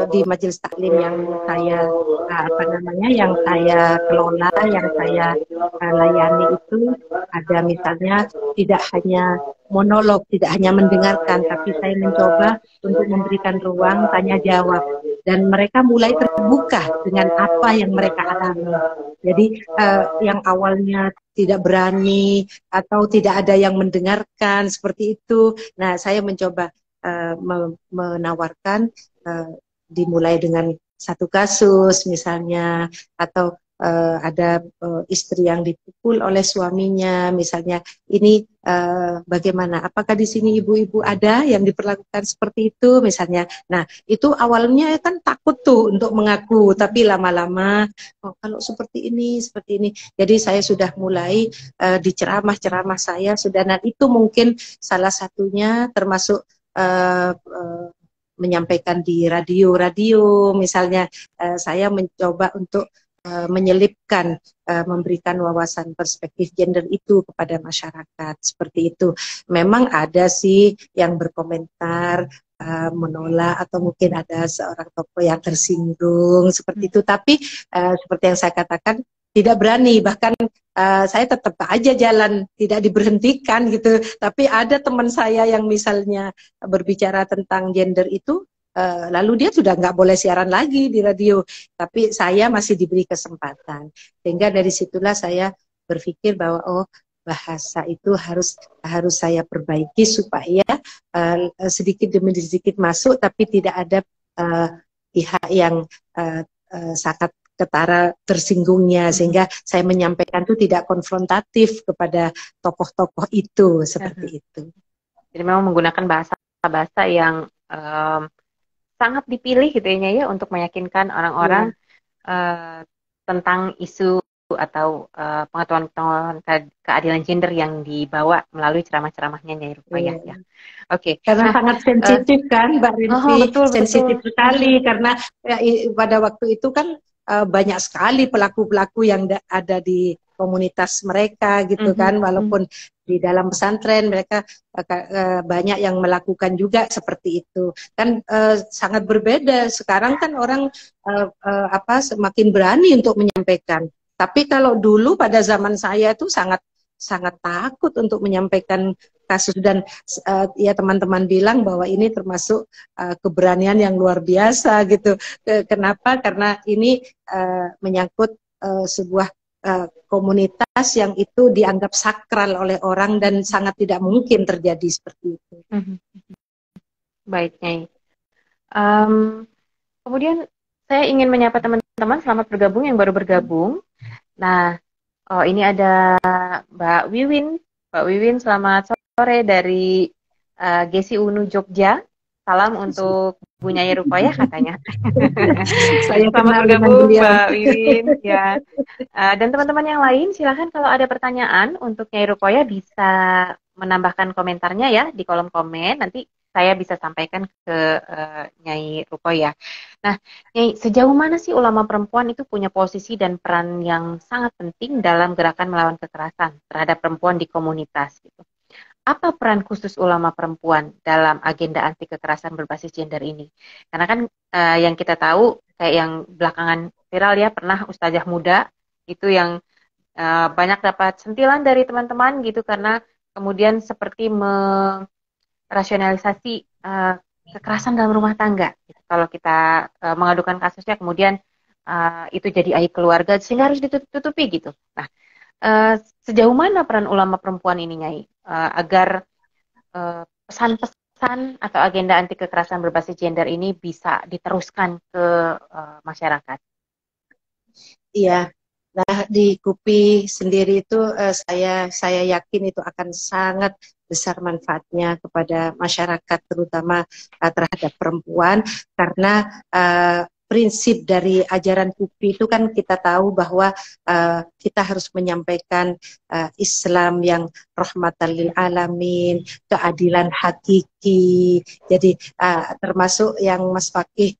di majelis taklim yang saya apa namanya, yang saya kelola, yang saya layani itu ada misalnya tidak hanya monolog, tidak hanya mendengarkan, tapi saya mencoba untuk memberikan ruang tanya jawab dan mereka mulai terbuka dengan apa yang mereka alami. Jadi yang awalnya tidak berani atau tidak ada yang mendengarkan seperti itu. Nah, saya mencoba menawarkan dimulai dengan satu kasus misalnya, atau ada istri yang dipukul oleh suaminya misalnya. Ini bagaimana? Apakah di sini ibu-ibu ada yang diperlakukan seperti itu misalnya? Nah, itu awalnya kan takut tuh untuk mengaku, tapi lama-lama oh, kalau seperti ini. Jadi saya sudah mulai di ceramah-ceramah saya sudah, dan itu mungkin salah satunya termasuk menyampaikan di radio-radio misalnya. Saya mencoba untuk menyelipkan, memberikan wawasan perspektif gender itu kepada masyarakat seperti itu. Memang ada sih yang berkomentar menolak, atau mungkin ada seorang tokoh yang tersinggung seperti itu, tapi seperti yang saya katakan tidak berani, bahkan saya tetap aja jalan, tidak diberhentikan gitu. Tapi ada teman saya yang misalnya berbicara tentang gender itu, lalu dia sudah nggak boleh siaran lagi di radio, tapi saya masih diberi kesempatan. Sehingga dari situlah saya berpikir bahwa oh, bahasa itu harus saya perbaiki supaya sedikit demi sedikit masuk, tapi tidak ada pihak yang sangat ketara tersinggungnya, sehingga saya menyampaikan itu tidak konfrontatif kepada tokoh-tokoh itu seperti itu. Jadi memang menggunakan bahasa-bahasa yang sangat dipilih gitu ya untuk meyakinkan orang-orang tentang isu atau pengetahuan keadilan gender yang dibawa melalui ceramah-ceramahnya Nyai Ruqayyah ya. Oke. Karena sangat sensitif kan Mbak Rinfi, betul, sensitif sekali karena ya, pada waktu itu kan banyak sekali pelaku-pelaku yang ada di komunitas mereka gitu kan, walaupun di dalam pesantren mereka banyak yang melakukan juga seperti itu kan. Sangat berbeda sekarang kan, orang semakin berani untuk menyampaikan, tapi kalau dulu pada zaman saya itu sangat takut untuk menyampaikan kasus, dan ya teman-teman bilang bahwa ini termasuk keberanian yang luar biasa gitu. Kenapa? Karena ini menyangkut sebuah komunitas yang itu dianggap sakral oleh orang dan sangat tidak mungkin terjadi seperti itu. Baik, Nyai. Kemudian saya ingin menyapa teman-teman selamat bergabung yang baru bergabung. Nah, ini ada Mbak Wiwin. Mbak Wiwin, selamat sore dari Gesi Unu Jogja. Salam untuk Bu Nyai Ruqayyah katanya. Saya selamat bergabung Mbak Wiwin ya. Dan teman-teman yang lain silahkan kalau ada pertanyaan untuk Nyai Ruqayyah bisa menambahkan komentarnya ya di kolom komen. Nanti saya bisa sampaikan ke Nyai Ruqayyah. Nah, Nyai, sejauh mana sih ulama perempuan itu punya posisi dan peran yang sangat penting dalam gerakan melawan kekerasan terhadap perempuan di komunitas gitu? Apa peran khusus ulama perempuan dalam agenda anti kekerasan berbasis gender ini? Karena kan yang kita tahu kayak yang belakangan viral ya, pernah ustazah muda itu yang banyak dapat sentilan dari teman-teman gitu karena kemudian seperti merasionalisasi kekerasan dalam rumah tangga. Gitu. Kalau kita mengadukan kasusnya kemudian itu jadi aib keluarga sehingga harus ditutupi gitu. Nah, sejauh mana peran ulama perempuan ini, Nyai, agar pesan-pesan atau agenda anti kekerasan berbasis gender ini bisa diteruskan ke masyarakat? Iya. Nah, di KUPI sendiri itu saya yakin itu akan sangat besar manfaatnya kepada masyarakat, terutama terhadap perempuan, karena prinsip dari ajaran KUPI itu kan kita tahu bahwa kita harus menyampaikan Islam yang rahmatan lil alamin, keadilan hakiki. Jadi termasuk yang Mas Fakih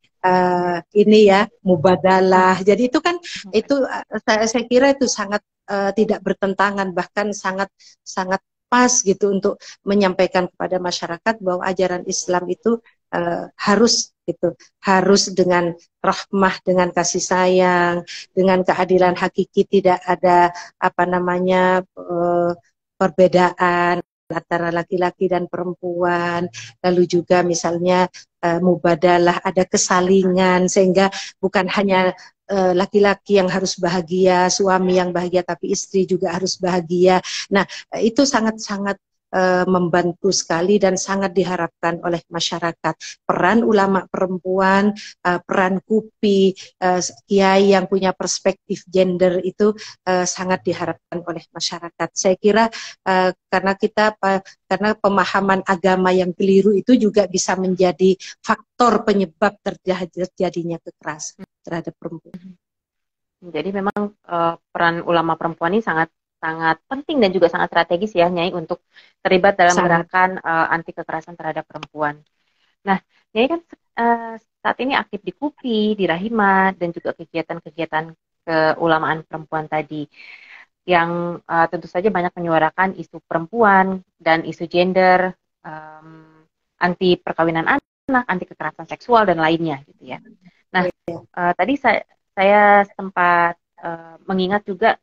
ini ya, mubadalah. Jadi itu kan itu saya kira itu sangat tidak bertentangan, bahkan sangat sangat pas gitu untuk menyampaikan kepada masyarakat bahwa ajaran Islam itu harus gitu, harus dengan rahmah, dengan kasih sayang, dengan keadilan hakiki, tidak ada apa namanya perbedaan antara laki-laki dan perempuan. Lalu juga misalnya mubadalah, ada kesalingan, sehingga bukan hanya laki-laki yang harus bahagia, suami yang bahagia, tapi istri juga harus bahagia. Nah, itu sangat-sangat membantu sekali dan sangat diharapkan oleh masyarakat. Peran ulama perempuan, peran KUPI, kiai yang punya perspektif gender itu sangat diharapkan oleh masyarakat. Saya kira karena pemahaman agama yang keliru itu juga bisa menjadi faktor penyebab terjadinya kekerasan terhadap perempuan. Jadi memang peran ulama perempuan ini sangat sangat penting dan juga sangat strategis ya, Nyai, untuk terlibat dalam gerakan anti kekerasan terhadap perempuan. Nah, Nyai kan saat ini aktif di KUPI, di Rahima, dan juga kegiatan-kegiatan keulamaan perempuan tadi, yang tentu saja banyak menyuarakan isu perempuan dan isu gender, anti perkawinan anak, anti kekerasan seksual, dan lainnya gitu ya. Nah, tadi saya sempat mengingat juga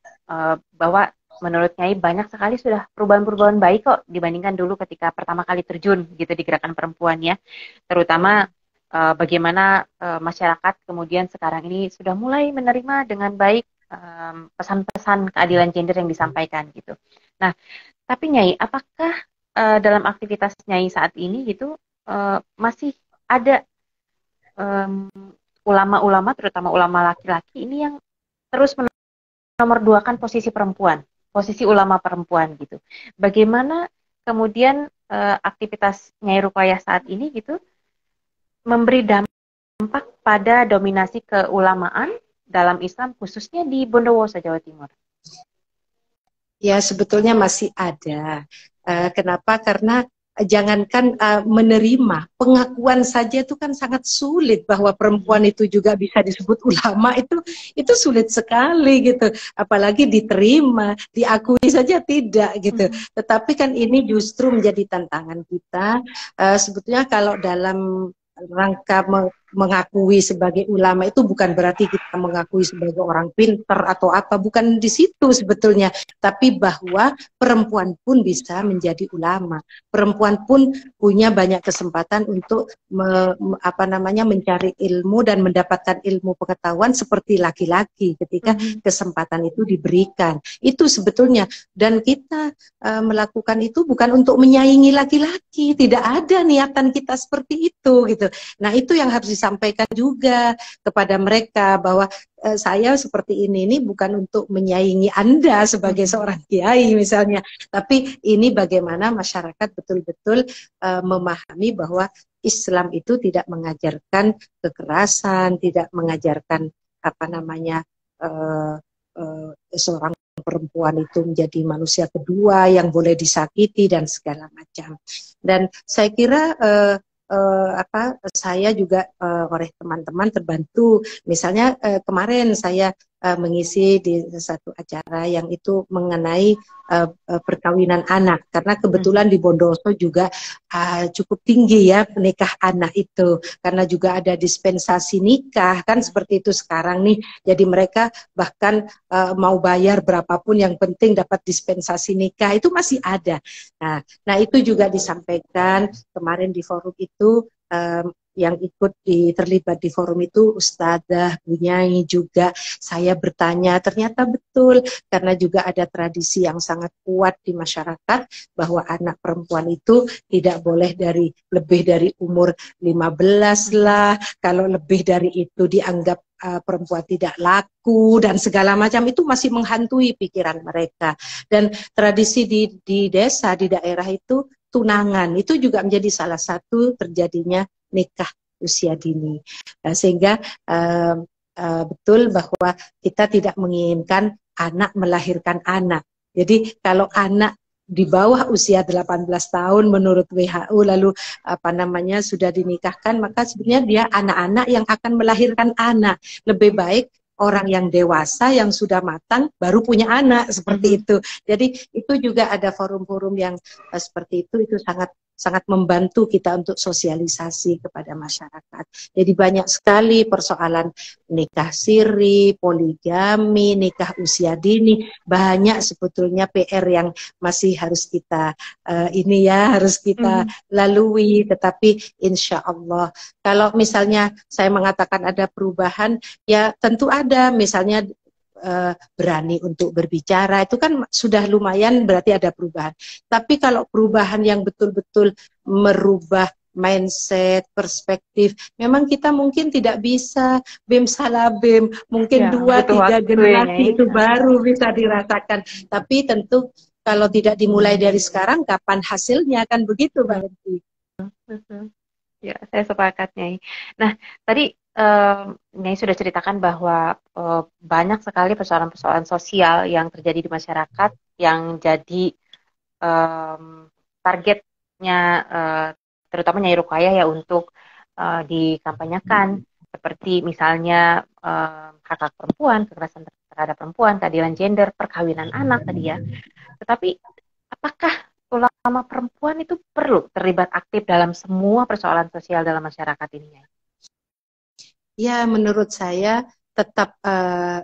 bahwa menurut Nyai banyak sekali sudah perubahan-perubahan baik kok dibandingkan dulu ketika pertama kali terjun gitu di gerakan perempuan ya. Terutama bagaimana masyarakat kemudian sekarang ini sudah mulai menerima dengan baik pesan-pesan keadilan gender yang disampaikan gitu. Nah, tapi Nyai, apakah dalam aktivitas Nyai saat ini gitu masih ada ulama-ulama, terutama ulama laki-laki ini yang terus menomorduakan posisi perempuan, posisi ulama perempuan gitu. Bagaimana kemudian aktivitas Nyai Ruqayyah saat ini gitu memberi dampak pada dominasi keulamaan dalam Islam, khususnya di Bondowoso, Jawa Timur? Ya, sebetulnya masih ada. Kenapa? Karena jangankan menerima, pengakuan saja itu kan sangat sulit bahwa perempuan itu juga bisa disebut ulama, itu sulit sekali gitu. Apalagi diterima, diakui saja tidak gitu. Tetapi kan ini justru menjadi tantangan kita. Sebetulnya kalau dalam rangka mengakui sebagai ulama itu bukan berarti kita mengakui sebagai orang pinter atau apa, bukan di situ sebetulnya, tapi bahwa perempuan pun bisa menjadi ulama, perempuan pun punya banyak kesempatan untuk mencari ilmu dan mendapatkan ilmu pengetahuan seperti laki-laki ketika kesempatan itu diberikan. Itu sebetulnya, dan kita melakukan itu bukan untuk menyaingi laki-laki, tidak ada niatan kita seperti itu gitu. Nah, itu yang harus disampaikan juga kepada mereka bahwa saya seperti ini bukan untuk menyaingi Anda sebagai seorang kiai misalnya, tapi ini bagaimana masyarakat betul-betul memahami bahwa Islam itu tidak mengajarkan kekerasan, tidak mengajarkan seorang perempuan itu menjadi manusia kedua yang boleh disakiti dan segala macam. Dan saya kira saya juga oleh teman-teman terbantu. Misalnya kemarin saya mengisi di satu acara yang itu mengenai perkawinan anak, karena kebetulan di Bondowoso juga cukup tinggi ya nikah anak itu, karena juga ada dispensasi nikah kan seperti itu sekarang nih. Jadi mereka bahkan mau bayar berapapun yang penting dapat dispensasi nikah, itu masih ada. Nah itu juga disampaikan kemarin di forum itu. yang ikut terlibat di forum itu ustadzah, bunyai juga. Saya bertanya, ternyata betul karena juga ada tradisi yang sangat kuat di masyarakat bahwa anak perempuan itu tidak boleh lebih dari umur 15 lah. Kalau lebih dari itu dianggap perempuan tidak laku dan segala macam, itu masih menghantui pikiran mereka. Dan tradisi di desa, di daerah itu tunangan itu juga menjadi salah satu terjadinya nikah usia dini. Sehingga betul bahwa kita tidak menginginkan anak melahirkan anak. Jadi kalau anak di bawah usia 18 tahun menurut WHO lalu sudah dinikahkan, maka sebenarnya dia anak-anak yang akan melahirkan anak. Lebih baik orang yang dewasa yang sudah matang baru punya anak seperti itu. Jadi itu juga ada forum-forum yang seperti itu sangat sangat membantu kita untuk sosialisasi kepada masyarakat. Jadi banyak sekali persoalan nikah siri, poligami, nikah usia dini, banyak sebetulnya PR yang masih harus kita harus kita lalui. Tetapi insya Allah kalau misalnya saya mengatakan ada perubahan, ya tentu ada. Misalnya berani untuk berbicara, itu kan sudah lumayan berarti ada perubahan. Tapi kalau perubahan yang betul-betul merubah mindset, perspektif, memang kita mungkin tidak bisa bim salabim, mungkin ya, 2-3 generasi itu baru bisa dirasakan. Tapi tentu kalau tidak dimulai dari sekarang, kapan hasilnya, kan begitu Mbak Lenti? Ya, saya sepakat, Nyai. Nah, tadi Nyai sudah ceritakan bahwa banyak sekali persoalan-persoalan sosial yang terjadi di masyarakat yang jadi targetnya terutama Nyai Ruqayyah ya untuk dikampanyekan, seperti misalnya hak-hak perempuan, kekerasan terhadap perempuan, keadilan gender, perkawinan anak tadi ya. Tetapi apakah ulama perempuan itu perlu terlibat aktif dalam semua persoalan sosial dalam masyarakat ini? Ya, menurut saya tetap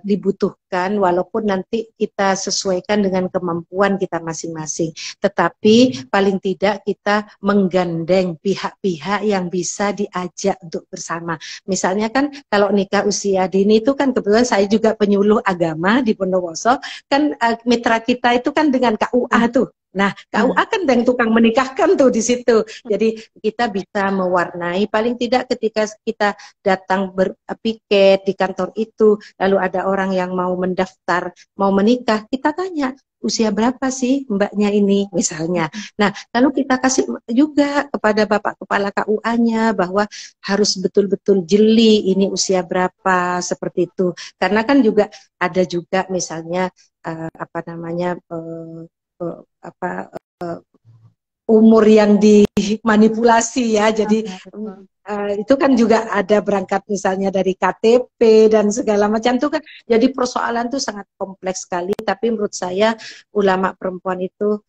dibutuhkan, walaupun nanti kita sesuaikan dengan kemampuan kita masing-masing. Tetapi paling tidak kita menggandeng pihak-pihak yang bisa diajak untuk bersama. Misalnya kan kalau nikah usia dini itu kan kebetulan saya juga penyuluh agama di Bondowoso, kan mitra kita itu kan dengan KUA tuh. Nah, KUA kan yang tukang menikahkan tuh di situ. Jadi kita bisa mewarnai, paling tidak ketika kita datang berpiket di kantor itu, lalu ada orang yang mau mendaftar, mau menikah, kita tanya, usia berapa sih mbaknya ini misalnya. Nah, lalu kita kasih juga kepada Bapak Kepala KUA-nya bahwa harus betul-betul jeli ini usia berapa, seperti itu. Karena kan juga ada juga misalnya umur yang dimanipulasi ya. Jadi itu kan juga ada berangkat misalnya dari KTP dan segala macam itu kan. Jadi persoalan itu sangat kompleks sekali. Tapi menurut saya ulama perempuan itu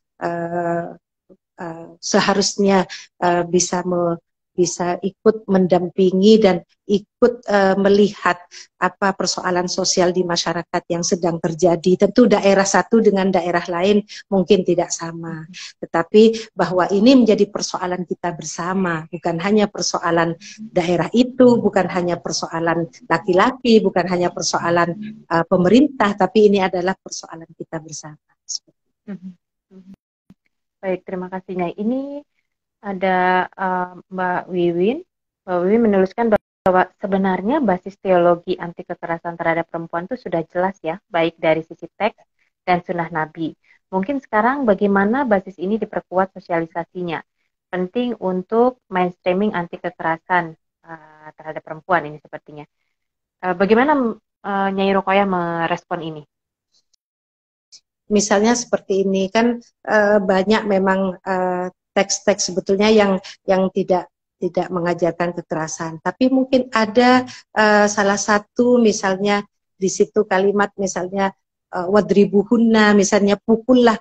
seharusnya bisa ikut mendampingi dan ikut melihat apa persoalan sosial di masyarakat yang sedang terjadi. Tentu daerah satu dengan daerah lain mungkin tidak sama, tetapi bahwa ini menjadi persoalan kita bersama, bukan hanya persoalan daerah itu, bukan hanya persoalan laki-laki, bukan hanya persoalan pemerintah, tapi ini adalah persoalan kita bersama. Baik, terima kasih Nyai. Ini ada Mbak Wiwin. Mbak Wiwin menuliskan bahwa sebenarnya basis teologi anti kekerasan terhadap perempuan itu sudah jelas ya, baik dari sisi teks dan sunnah Nabi. Mungkin sekarang bagaimana basis ini diperkuat sosialisasinya. Penting untuk mainstreaming anti kekerasan terhadap perempuan ini sepertinya. Bagaimana Nyai Ruqayyah merespon ini? Misalnya seperti ini kan banyak memang teks-teks sebetulnya yang tidak mengajarkan kekerasan, tapi mungkin ada salah satu misalnya di situ kalimat misalnya wadribuhunna, misalnya pukullah,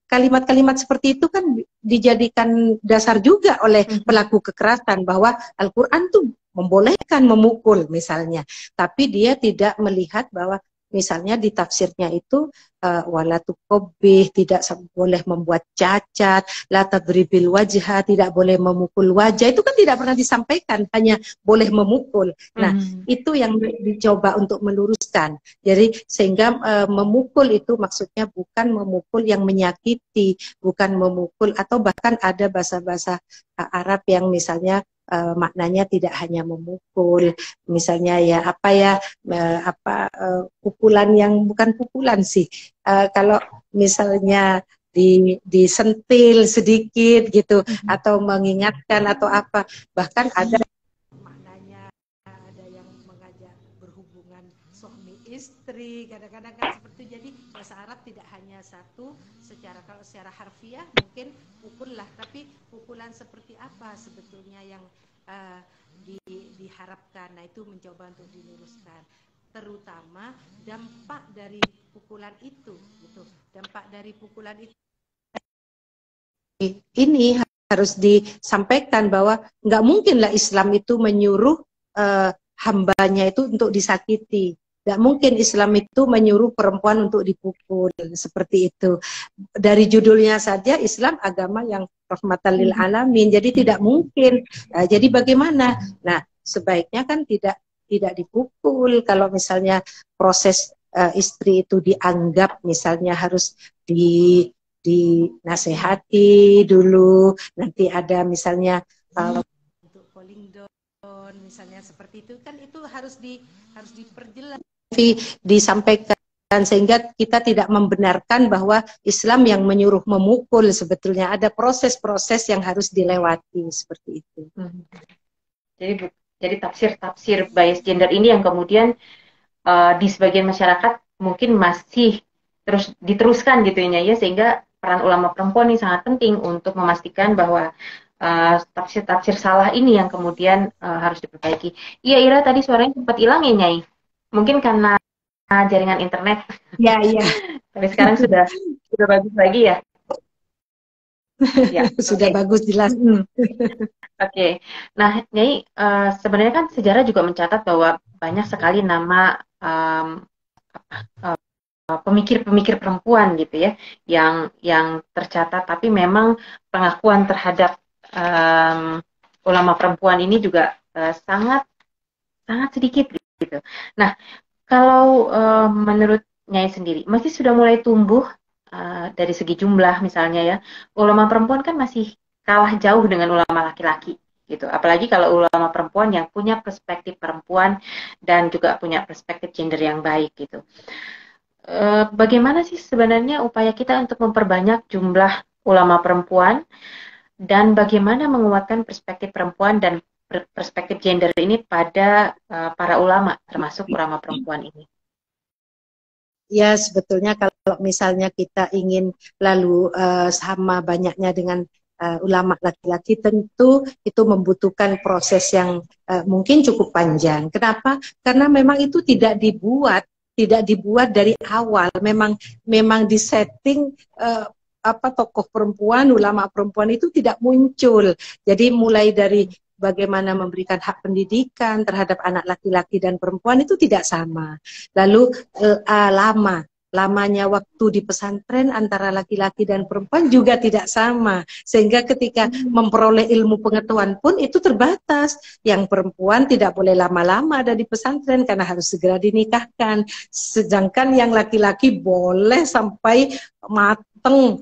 kalimat-kalimat seperti itu kan dijadikan dasar juga oleh pelaku kekerasan bahwa Al-Quran tuh membolehkan memukul misalnya, tapi dia tidak melihat bahwa misalnya di tafsirnya itu wala tuqabbih, tidak boleh membuat cacat, la tadribil wajha, tidak boleh memukul wajah, itu kan tidak pernah disampaikan, hanya boleh memukul. Nah, itu yang dicoba untuk meluruskan. Jadi sehingga memukul itu maksudnya bukan memukul yang menyakiti, bukan memukul, atau bahkan ada bahasa-bahasa Arab yang misalnya maknanya tidak hanya memukul, misalnya ya apa ya pukulan yang bukan pukulan sih, kalau misalnya disentil sedikit gitu, atau mengingatkan atau apa, bahkan ada maknanya, ada yang mengajak berhubungan suami istri, kadang-kadang kan seperti itu. Jadi bahasa Arab tidak hanya satu, kalau secara harfiah mungkin pukul lah, tapi pukulan seperti apa sebetulnya yang diharapkan. Nah, itu mencoba untuk diluruskan, terutama dampak dari pukulan itu gitu. Dampak dari pukulan itu ini harus disampaikan bahwa nggak mungkinlah Islam itu menyuruh hambanya itu untuk disakiti. Nggak mungkin Islam itu menyuruh perempuan untuk dipukul, seperti itu. Dari judulnya saja Islam agama yang rahmatan lil alamin, jadi tidak mungkin. Jadi bagaimana? Nah, sebaiknya kan tidak dipukul. Kalau misalnya proses istri itu dianggap misalnya harus dinasehati dulu, nanti ada misalnya untuk calling down misalnya seperti itu, kan itu harus diperjelas, disampaikan, sehingga kita tidak membenarkan bahwa Islam yang menyuruh memukul. Sebetulnya ada proses-proses yang harus dilewati seperti itu. Jadi tafsir bias gender ini yang kemudian di sebagian masyarakat mungkin masih terus diteruskan gitu ya, sehingga peran ulama perempuan ini sangat penting untuk memastikan bahwa tafsir-tafsir salah ini yang kemudian harus diperbaiki. Iya, Ira, tadi suaranya sempat hilang ya, Nyai? Mungkin karena jaringan internet. Ya, iya. Tapi sekarang sudah bagus lagi ya? Ya, sudah bagus, jelas. Oke. Nah, Nyai, sebenarnya kan sejarah juga mencatat bahwa banyak sekali nama pemikir-pemikir perempuan gitu ya, yang tercatat, tapi memang pengakuan terhadap ulama perempuan ini juga sangat sedikit gitu. Nah, kalau menurut Nyai sendiri, masih sudah mulai tumbuh dari segi jumlah misalnya ya, ulama perempuan kan masih kalah jauh dengan ulama laki-laki gitu. Apalagi kalau ulama perempuan yang punya perspektif perempuan dan juga punya perspektif gender yang baik gitu. Bagaimana sih sebenarnya upaya kita untuk memperbanyak jumlah ulama perempuan, dan bagaimana menguatkan perspektif perempuan dan perspektif gender ini pada para ulama, termasuk ulama perempuan ini? Ya, sebetulnya kalau misalnya kita ingin lalu sama banyaknya dengan ulama laki-laki, tentu itu membutuhkan proses yang mungkin cukup panjang. Kenapa? Karena memang itu tidak dibuat dari awal. Memang disetting tokoh perempuan, ulama perempuan itu tidak muncul. Jadi mulai dari bagaimana memberikan hak pendidikan terhadap anak laki-laki dan perempuan itu tidak sama. Lalu lamanya waktu di pesantren antara laki-laki dan perempuan juga tidak sama, sehingga ketika memperoleh ilmu pengetahuan pun itu terbatas. Yang perempuan tidak boleh lama-lama ada di pesantren karena harus segera dinikahkan, sedangkan yang laki-laki boleh sampai mateng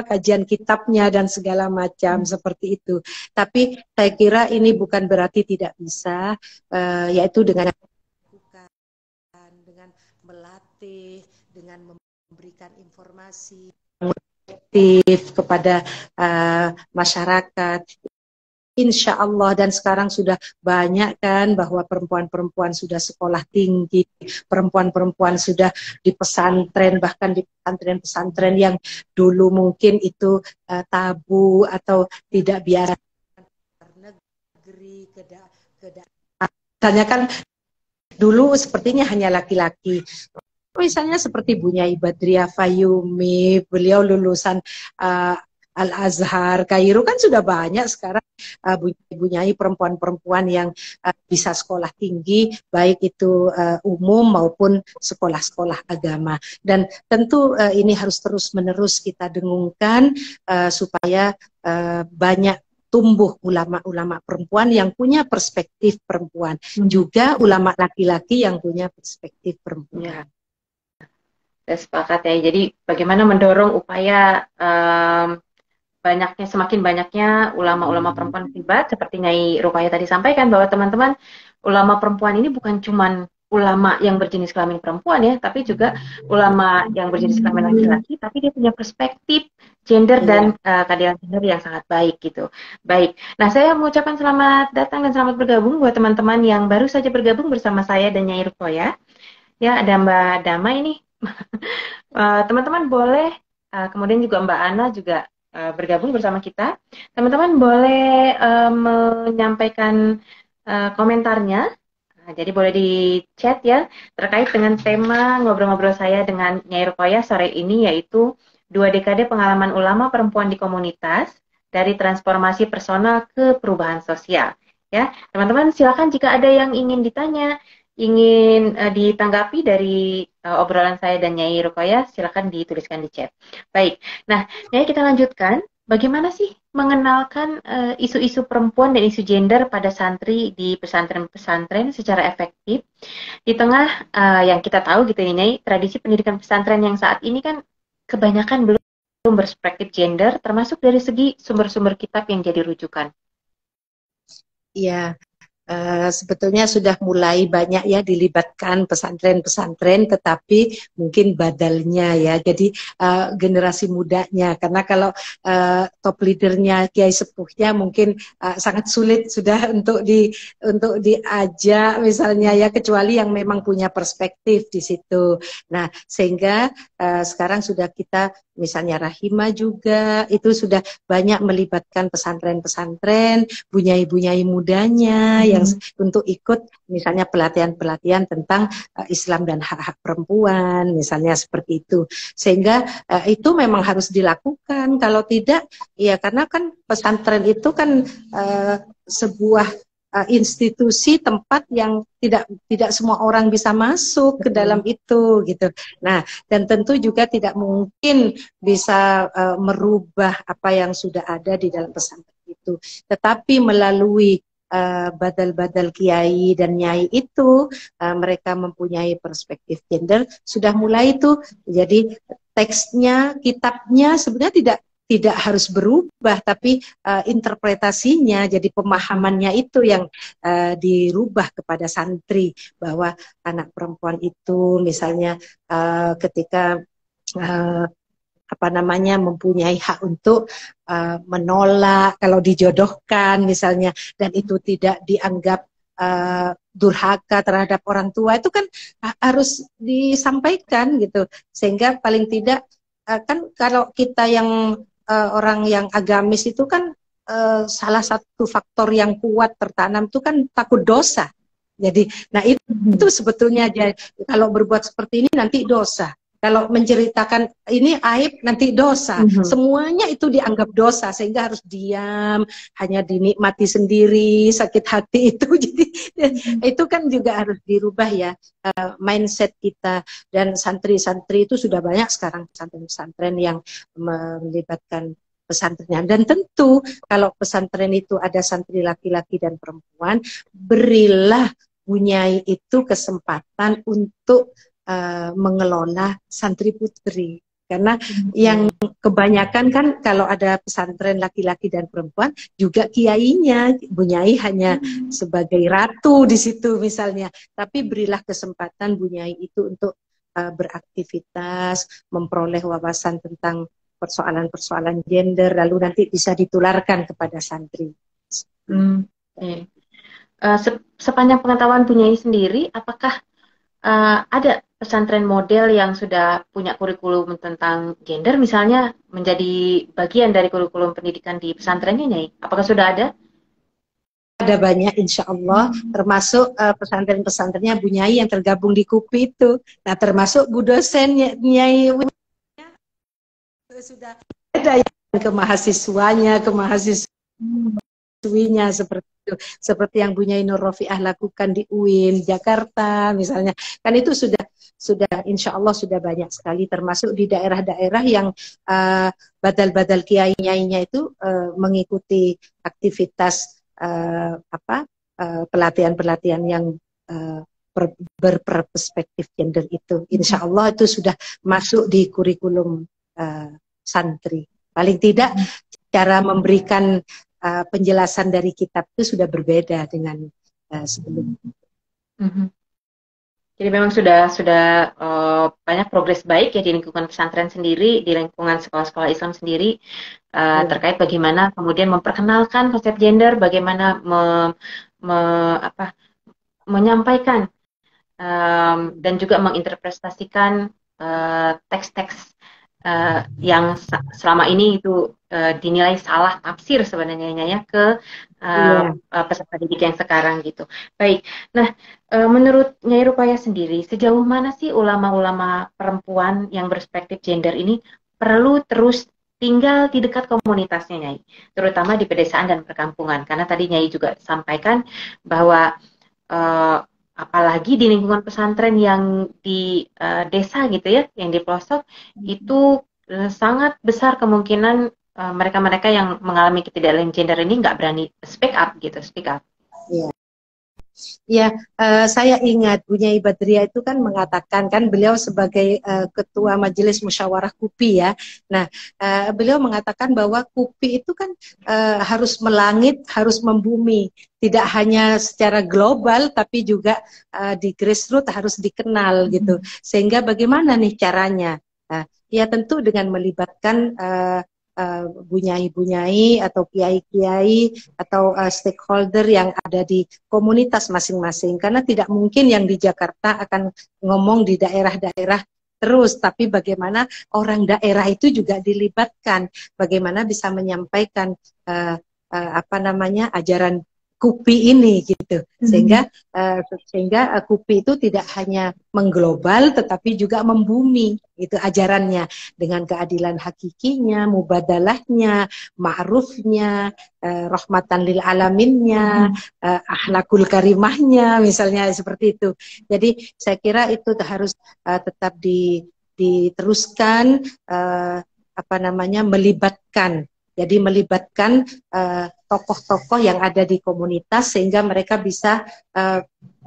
kajian kitabnya dan segala macam seperti itu. Tapi saya kira ini bukan berarti tidak bisa, yaitu dengan melatih, dengan memberikan informasi aktif kepada masyarakat. Insya Allah, dan sekarang sudah banyak kan bahwa perempuan-perempuan sudah sekolah tinggi, perempuan-perempuan sudah di pesantren, bahkan di pesantren-pesantren yang dulu mungkin itu tabu atau tidak biasa negeri, misalnya kan dulu sepertinya hanya laki-laki. Misalnya seperti Bu Nyai Badriah Fayumi, beliau lulusan Al-Azhar, Kairo kan sudah banyak sekarang Bu Nyai perempuan-perempuan yang bisa sekolah tinggi, baik itu umum maupun sekolah-sekolah agama. Dan tentu ini harus terus-menerus kita dengungkan supaya banyak tumbuh ulama-ulama perempuan yang punya perspektif perempuan, juga ulama laki-laki yang punya perspektif perempuan. Ya. Saya sepakat ya. Jadi bagaimana mendorong upaya semakin banyaknya ulama-ulama perempuan terlibat, seperti Nyai Rukaya tadi sampaikan bahwa teman-teman ulama perempuan ini bukan cuman ulama yang berjenis kelamin perempuan ya, tapi juga ulama yang berjenis kelamin laki-laki, tapi dia punya perspektif gender dan keadilan gender yang sangat baik gitu. Baik. Nah, saya mengucapkan selamat datang dan selamat bergabung buat teman-teman yang baru saja bergabung bersama saya dan Nyai Rukoya. Ya, ada Mbak Damai nih. Teman-teman boleh, kemudian juga Mbak Ana juga bergabung bersama kita. Teman-teman boleh menyampaikan komentarnya. Nah, jadi boleh di chat ya terkait dengan tema ngobrol-ngobrol saya dengan Nyai Rukoya sore ini, yaitu 2 dekade pengalaman ulama perempuan di komunitas dari transformasi personal ke perubahan sosial. Ya, teman-teman silakan jika ada yang ingin ditanya, ingin ditanggapi dari obrolan saya dan Nyai Rukoya, silakan dituliskan di chat. Baik, nah Nyai kita lanjutkan. Bagaimana sih mengenalkan isu-isu perempuan dan isu gender pada santri di pesantren-pesantren secara efektif di tengah yang kita tahu gitu ini, tradisi pendidikan pesantren yang saat ini kan kebanyakan belum berperspektif gender, termasuk dari segi sumber-sumber kitab yang jadi rujukan. Iya, sebetulnya sudah mulai banyak ya dilibatkan pesantren-pesantren, tetapi mungkin badalnya ya, jadi generasi mudanya, karena kalau top leadernya Kiai Sepuhnya mungkin sangat sulit sudah untuk diajak misalnya ya, kecuali yang memang punya perspektif di situ. Nah, sehingga sekarang sudah kita misalnya Rahima juga itu sudah banyak melibatkan pesantren-pesantren, bunyai-bunyai mudanya yang untuk ikut misalnya pelatihan-pelatihan tentang Islam dan hak-hak perempuan, misalnya seperti itu. Sehingga itu memang harus dilakukan. Kalau tidak, ya karena kan pesantren itu kan sebuah institusi tempat yang tidak semua orang bisa masuk ke dalam itu gitu. Nah, dan tentu juga tidak mungkin bisa merubah apa yang sudah ada di dalam pesantren itu. Tetapi melalui badal-badal kiai dan nyai itu mereka mempunyai perspektif gender, sudah mulai itu. Jadi teksnya, kitabnya sebenarnya tidak harus berubah, tapi interpretasinya, jadi pemahamannya itu yang dirubah kepada santri, bahwa anak perempuan itu misalnya ketika mempunyai hak untuk menolak kalau dijodohkan misalnya, dan itu tidak dianggap durhaka terhadap orang tua, itu kan harus disampaikan gitu, sehingga paling tidak kan kalau kita yang orang yang agamis itu kan salah satu faktor yang kuat tertanam itu kan takut dosa. Jadi, nah itu sebetulnya kalau berbuat seperti ini nanti dosa. Kalau menceritakan ini aib nanti dosa. Semuanya itu dianggap dosa, sehingga harus diam, hanya dinikmati sendiri, sakit hati itu. Jadi itu kan juga harus dirubah ya mindset kita. Dan santri-santri itu sudah banyak sekarang pesantren-pesantren yang melibatkan pesantrennya. Dan tentu kalau pesantren itu ada santri laki-laki dan perempuan, berilah bunyai itu kesempatan untuk mengelola santri putri, karena yang kebanyakan kan kalau ada pesantren laki-laki dan perempuan juga kiainya, bunyai hanya sebagai ratu di situ misalnya, tapi berilah kesempatan bunyai itu untuk beraktivitas, memperoleh wawasan tentang persoalan-persoalan gender, lalu nanti bisa ditularkan kepada santri. Sepanjang pengetahuan bunyai sendiri, apakah ada pesantren model yang sudah punya kurikulum tentang gender, misalnya menjadi bagian dari kurikulum pendidikan di pesantrennya, Nyai? Apakah sudah ada? Ada banyak, insya Allah, termasuk pesantren-pesantrennya bunyai yang tergabung di KUPI itu. Nah, termasuk bu dosen Nyai sudah ada ke mahasiswanya, ke mahasiswinya seperti itu. Seperti yang Bu Nyai Nur Rofiah lakukan di UIN Jakarta misalnya. Kan itu sudah insya Allah sudah banyak sekali, termasuk di daerah-daerah yang badal-badal kiai-nyainya itu mengikuti aktivitas pelatihan-pelatihan yang berperspektif gender itu. Insya Allah itu sudah masuk di kurikulum santri. Paling tidak cara memberikan penjelasan dari kitab itu sudah berbeda dengan sebelumnya. Jadi memang sudah banyak progres baik ya di lingkungan pesantren sendiri, di lingkungan sekolah-sekolah Islam sendiri terkait bagaimana kemudian memperkenalkan konsep gender, bagaimana menyampaikan dan juga menginterpretasikan teks-teks yang selama ini itu dinilai salah tafsir sebenarnya ya ke peserta didik yang sekarang gitu. Baik, nah menurut Nyai Rupaya sendiri, sejauh mana sih ulama-ulama perempuan yang berperspektif gender ini perlu terus tinggal di dekat komunitasnya, Nyai, terutama di pedesaan dan perkampungan, karena tadi Nyai juga sampaikan bahwa apalagi di lingkungan pesantren yang di desa gitu ya, yang di pelosok, itu sangat besar kemungkinan mereka-mereka yang mengalami ketidakadilan gender ini nggak berani speak up gitu, speak up. Iya. Ya, saya ingat Bu Nyai Badriah itu kan mengatakan, kan beliau sebagai ketua Majelis Musyawarah KUPI ya. Nah, beliau mengatakan bahwa KUPI itu kan harus melangit, harus membumi, tidak hanya secara global tapi juga di grassroots harus dikenal gitu. Sehingga bagaimana nih caranya? Ya tentu dengan melibatkan bunyai-bunyai atau kiai-kiai atau stakeholder yang ada di komunitas masing-masing, karena tidak mungkin yang di Jakarta akan ngomong di daerah-daerah terus, tapi bagaimana orang daerah itu juga dilibatkan, bagaimana bisa menyampaikan ajaran KUPI ini gitu, sehingga KUPI itu tidak hanya mengglobal tetapi juga membumi itu ajarannya dengan keadilan hakikinya, mubadalahnya, ma'rufnya, rahmatan lil alaminnya, akhlakul karimahnya misalnya seperti itu. Jadi saya kira itu harus tetap diteruskan melibatkan. Jadi melibatkan tokoh-tokoh yang ada di komunitas sehingga mereka bisa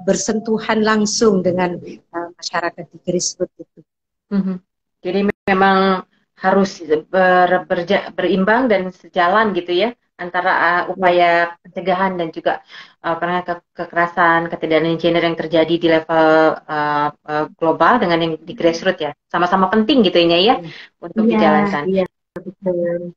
bersentuhan langsung dengan masyarakat di grassroots itu. Jadi memang harus berimbang dan sejalan gitu ya antara upaya pencegahan dan juga kekerasan, ketidakadilan gender yang terjadi di level global dengan yang di grassroots ya. Sama-sama penting gitu ya untuk dijalankan. Iya, betul.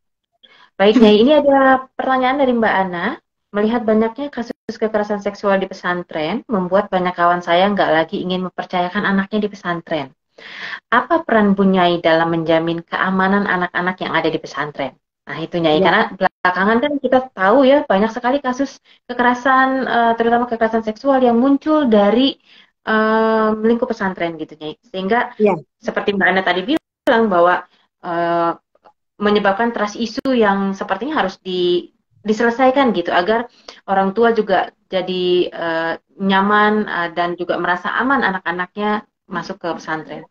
Baik, Nyai, ini ada pertanyaan dari Mbak Ana. Melihat banyaknya kasus kekerasan seksual di pesantren, membuat banyak kawan saya nggak lagi ingin mempercayakan anaknya di pesantren. Apa peran Bu Nyai dalam menjamin keamanan anak-anak yang ada di pesantren? Nah, itu Nyai, karena belakangan kan kita tahu ya, banyak sekali kasus kekerasan, terutama kekerasan seksual yang muncul dari lingkup pesantren gitu, Nyai. Sehingga seperti Mbak Ana tadi bilang bahwa menyebabkan trust isu yang sepertinya harus diselesaikan gitu agar orang tua juga jadi nyaman dan juga merasa aman anak-anaknya masuk ke pesantren.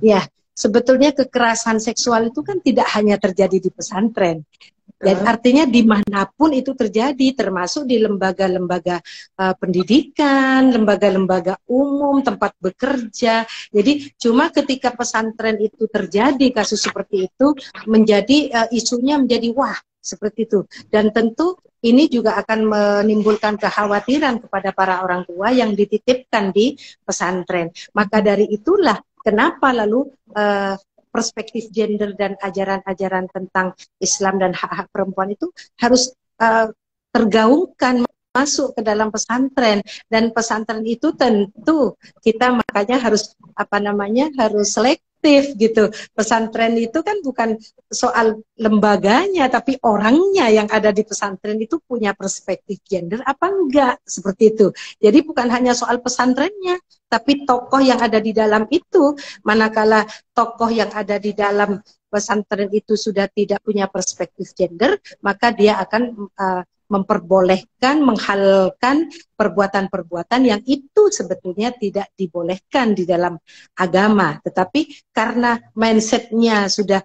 Ya, sebetulnya kekerasan seksual itu kan tidak hanya terjadi di pesantren. Dan artinya dimanapun itu terjadi, termasuk di lembaga-lembaga pendidikan, lembaga-lembaga umum, tempat bekerja. Jadi cuma ketika pesantren itu terjadi kasus seperti itu, menjadi isunya menjadi wah seperti itu. Dan tentu ini juga akan menimbulkan kekhawatiran kepada para orang tua yang dititipkan di pesantren. Maka dari itulah kenapa lalu perspektif gender dan ajaran-ajaran tentang Islam dan hak-hak perempuan itu harus tergaungkan masuk ke dalam pesantren, dan pesantren itu tentu kita makanya harus harus selektif gitu. Pesantren itu kan bukan soal lembaganya tapi orangnya yang ada di pesantren itu punya perspektif gender apa enggak, seperti itu. Jadi bukan hanya soal pesantrennya tapi tokoh yang ada di dalam itu, manakala tokoh yang ada di dalam pesantren itu sudah tidak punya perspektif gender, maka dia akan memperbolehkan, menghalalkan perbuatan-perbuatan yang itu sebetulnya tidak dibolehkan di dalam agama. Tetapi karena mindsetnya sudah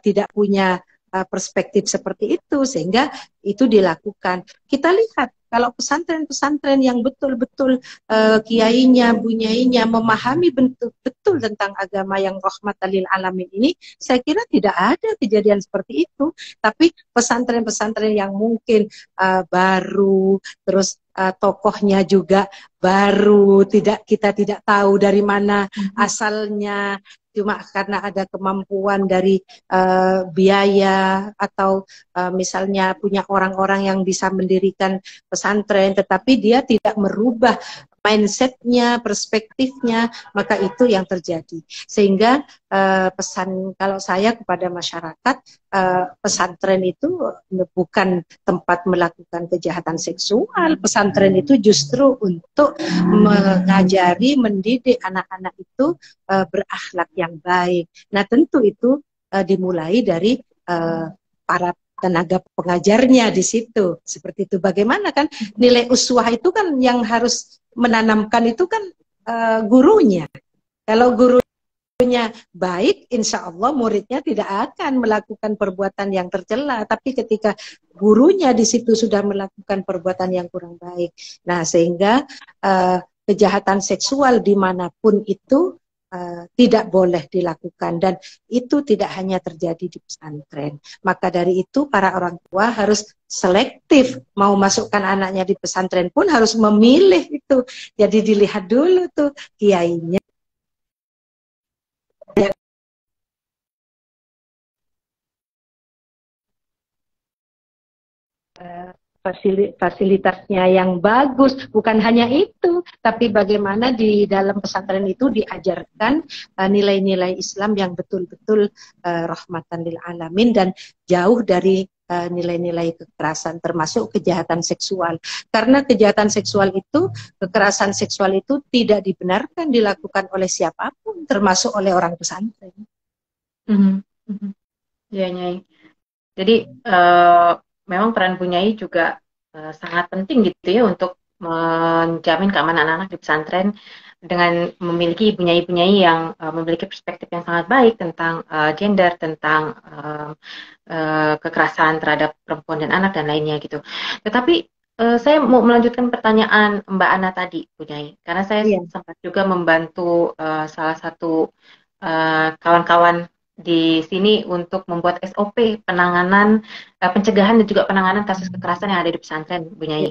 tidak punya perspektif seperti itu, sehingga itu dilakukan. Kita lihat kalau pesantren-pesantren yang betul-betul kiainya, bunyainya memahami betul tentang agama yang rahmatan lil alamin ini, saya kira tidak ada kejadian seperti itu. Tapi pesantren-pesantren yang mungkin baru, terus tokohnya juga baru, kita tidak tahu dari mana asalnya, cuma karena ada kemampuan dari biaya atau misalnya punya orang-orang yang bisa mendirikan pesantren, tetapi dia tidak merubah mindsetnya, perspektifnya, maka itu yang terjadi. Sehingga pesan kalau saya kepada masyarakat, pesantren itu bukan tempat melakukan kejahatan seksual. Pesantren itu justru untuk mengajari, mendidik anak-anak itu berakhlak yang baik. Nah, tentu itu dimulai dari para tenaga pengajarnya di situ. Seperti itu. Bagaimana kan nilai uswah itu kan yang harus menanamkan itu kan gurunya. Kalau gurunya baik, insya Allah muridnya tidak akan melakukan perbuatan yang tercela. Tapi ketika gurunya di situ sudah melakukan perbuatan yang kurang baik, nah sehingga kejahatan seksual dimanapun itu tidak boleh dilakukan, dan itu tidak hanya terjadi di pesantren. Maka dari itu para orang tua harus selektif, mau masukkan anaknya di pesantren pun harus memilih itu. Jadi dilihat dulu tuh kiainya. Fasilitasnya yang bagus, bukan hanya itu, tapi bagaimana di dalam pesantren itu diajarkan nilai-nilai Islam yang betul-betul rahmatan lil alamin dan jauh dari nilai-nilai kekerasan, termasuk kejahatan seksual. Karena kejahatan seksual itu, kekerasan seksual itu tidak dibenarkan dilakukan oleh siapapun, termasuk oleh orang pesantren. Ya, Nyai. Jadi memang peran Bunyai juga sangat penting gitu ya untuk menjamin keamanan anak-anak di pesantren dengan memiliki bunyai-bunyai yang memiliki perspektif yang sangat baik tentang gender, tentang kekerasan terhadap perempuan dan anak dan lainnya gitu. Tetapi saya mau melanjutkan pertanyaan Mbak Ana tadi, Bunyai, karena saya sempat juga membantu salah satu kawan-kawan di sini untuk membuat SOP penanganan, pencegahan dan juga penanganan kasus kekerasan yang ada di pesantren, Bunyai.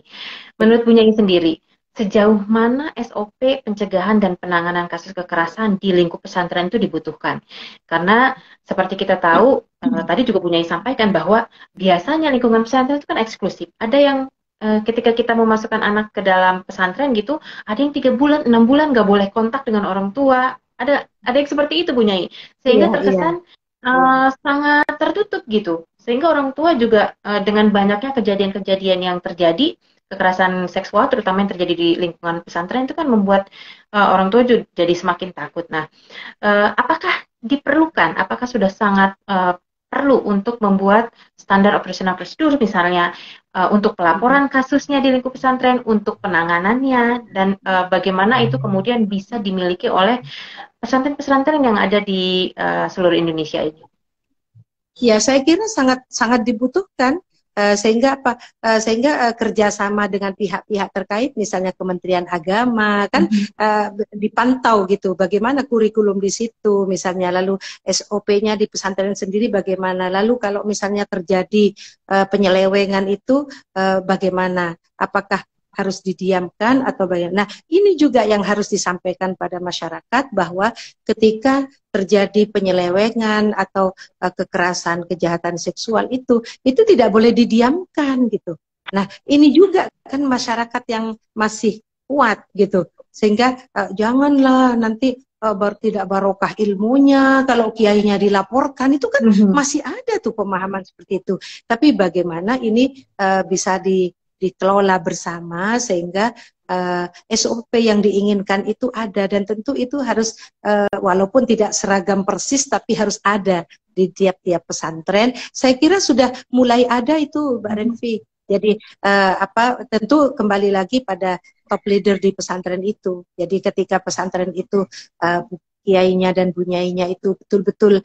Menurut Bunyai sendiri, sejauh mana SOP pencegahan dan penanganan kasus kekerasan di lingkup pesantren itu dibutuhkan? Karena seperti kita tahu, tadi juga Bunyai sampaikan bahwa biasanya lingkungan pesantren itu kan eksklusif. Ada yang ketika kita memasukkan anak ke dalam pesantren gitu, ada yang 3 bulan, 6 bulan nggak boleh kontak dengan orang tua. Ada yang seperti itu, Bunyai, sehingga terkesan sangat tertutup gitu, sehingga orang tua juga dengan banyaknya kejadian-kejadian yang terjadi, kekerasan seksual terutama yang terjadi di lingkungan pesantren itu kan membuat orang tua juga jadi semakin takut. Nah, apakah diperlukan, apakah sudah sangat perlu untuk membuat standar operasional prosedur misalnya untuk pelaporan kasusnya di lingkup pesantren, untuk penanganannya, dan bagaimana itu kemudian bisa dimiliki oleh pesantren-pesantren yang ada di seluruh Indonesia ini? Ya, saya kira sangat dibutuhkan. Sehingga kerjasama dengan pihak-pihak terkait, misalnya Kementerian Agama kan dipantau gitu, bagaimana kurikulum di situ misalnya, lalu SOP-nya di pesantren sendiri bagaimana, lalu kalau misalnya terjadi penyelewengan itu bagaimana, apakah harus didiamkan atau bagaimana. Nah, ini juga yang harus disampaikan pada masyarakat, bahwa ketika terjadi penyelewengan atau kekerasan, kejahatan seksual itu tidak boleh didiamkan gitu. Nah, ini juga kan masyarakat yang masih kuat gitu, sehingga janganlah nanti tidak barokah ilmunya kalau kiainya dilaporkan, itu kan masih ada tuh pemahaman seperti itu. Tapi bagaimana ini bisa dikelola bersama sehingga SOP yang diinginkan itu ada, dan tentu itu harus walaupun tidak seragam persis tapi harus ada di tiap-tiap pesantren. Saya kira sudah mulai ada itu, Mbak Renvi. Jadi tentu kembali lagi pada top leader di pesantren itu. Jadi ketika pesantren itu kiainya dan bunyainya itu betul-betul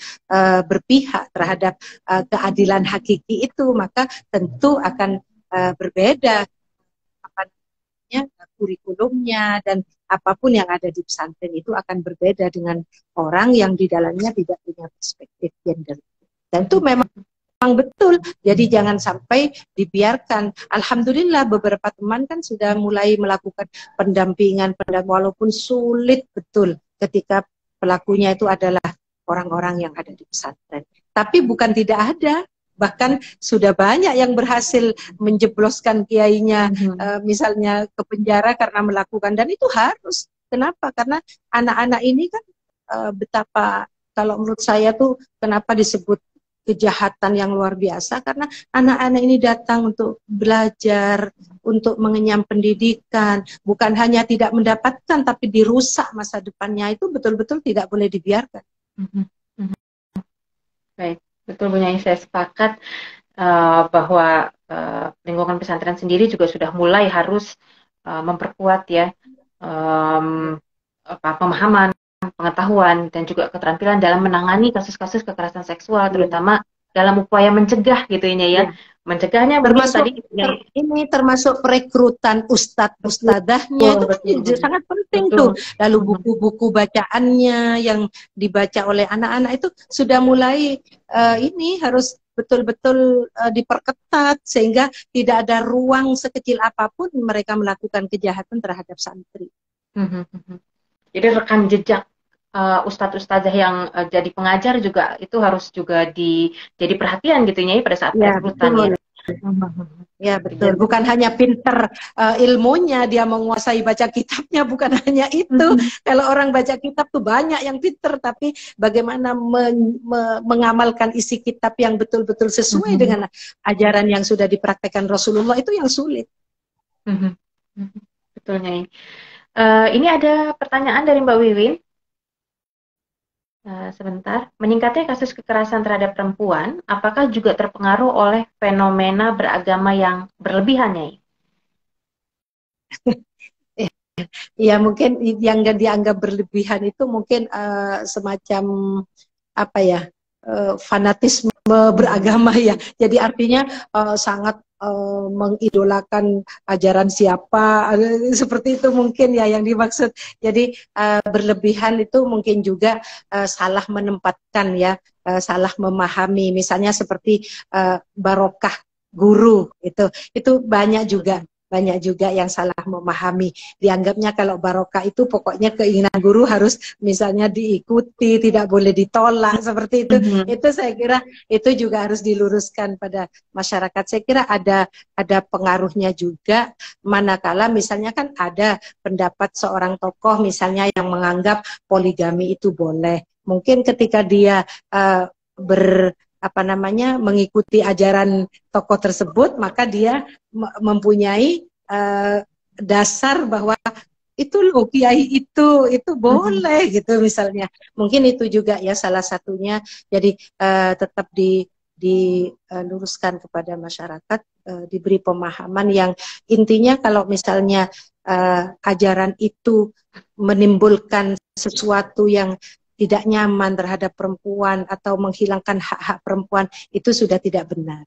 berpihak terhadap keadilan hakiki itu, maka tentu akan berbeda apa namanya, kurikulumnya, dan apapun yang ada di pesantren itu akan berbeda dengan orang yang di dalamnya tidak punya perspektif gender. Dan itu memang betul. Jadi jangan sampai dibiarkan. Alhamdulillah beberapa teman kan sudah mulai melakukan pendampingan, walaupun sulit betul ketika pelakunya itu adalah orang-orang yang ada di pesantren. Tapi bukan tidak ada, bahkan sudah banyak yang berhasil menjebloskan kiainya misalnya ke penjara karena melakukan, dan itu harus. Kenapa? Karena anak-anak ini kan betapa, kalau menurut saya tuh kenapa disebut kejahatan yang luar biasa, karena anak-anak ini datang untuk belajar, untuk mengenyam pendidikan, bukan hanya tidak mendapatkan tapi dirusak masa depannya. Itu betul-betul tidak boleh dibiarkan. Baik, betul Bu Nyai, saya sepakat bahwa lingkungan pesantren sendiri juga sudah mulai harus memperkuat ya pemahaman, pengetahuan, dan juga keterampilan dalam menangani kasus-kasus kekerasan seksual, terutama dalam upaya mencegah gitu ya. Mencegahnya termasuk tadi ini termasuk perekrutan ustadz-ustadzahnya, itu kan sangat penting tuh. Lalu buku-buku bacaannya yang dibaca oleh anak-anak itu sudah mulai ini harus betul-betul diperketat sehingga tidak ada ruang sekecil apapun mereka melakukan kejahatan terhadap santri. Jadi rekam jejak ustadz-ustadzah yang jadi pengajar juga itu harus juga jadi perhatian gitu ya pada saat perekrutan ya. Ya betul, bukan hanya pinter ilmunya, dia menguasai baca kitabnya, bukan hanya itu. Kalau orang baca kitab tuh banyak yang pinter, tapi bagaimana mengamalkan isi kitab yang betul-betul sesuai dengan ajaran yang sudah dipraktekkan Rasulullah, itu yang sulit. Betul Nyai. Ini ada pertanyaan dari Mbak Wiwin. Sebentar, meningkatnya kasus kekerasan terhadap perempuan, apakah juga terpengaruh oleh fenomena beragama yang berlebihan, Nyai? Ya mungkin yang dianggap berlebihan itu mungkin semacam apa ya, fanatisme beragama ya. Jadi artinya sangat mengidolakan ajaran siapa, seperti itu mungkin ya yang dimaksud. Jadi berlebihan itu mungkin juga salah menempatkan ya, salah memahami. Misalnya seperti barokah guru, itu banyak juga yang salah memahami. Dianggapnya kalau barokah itu pokoknya keinginan guru harus misalnya diikuti, tidak boleh ditolak, seperti itu. Itu saya kira itu juga harus diluruskan pada masyarakat. Saya kira ada pengaruhnya juga, manakala misalnya kan ada pendapat seorang tokoh misalnya yang menganggap poligami itu boleh. Mungkin ketika dia mengikuti ajaran tokoh tersebut, maka dia mempunyai dasar bahwa itu loh kiai itu boleh gitu misalnya. Mungkin itu juga ya salah satunya. Jadi tetap diluruskan kepada masyarakat, diberi pemahaman yang intinya kalau misalnya ajaran itu menimbulkan sesuatu yang tidak nyaman terhadap perempuan atau menghilangkan hak-hak perempuan, itu sudah tidak benar.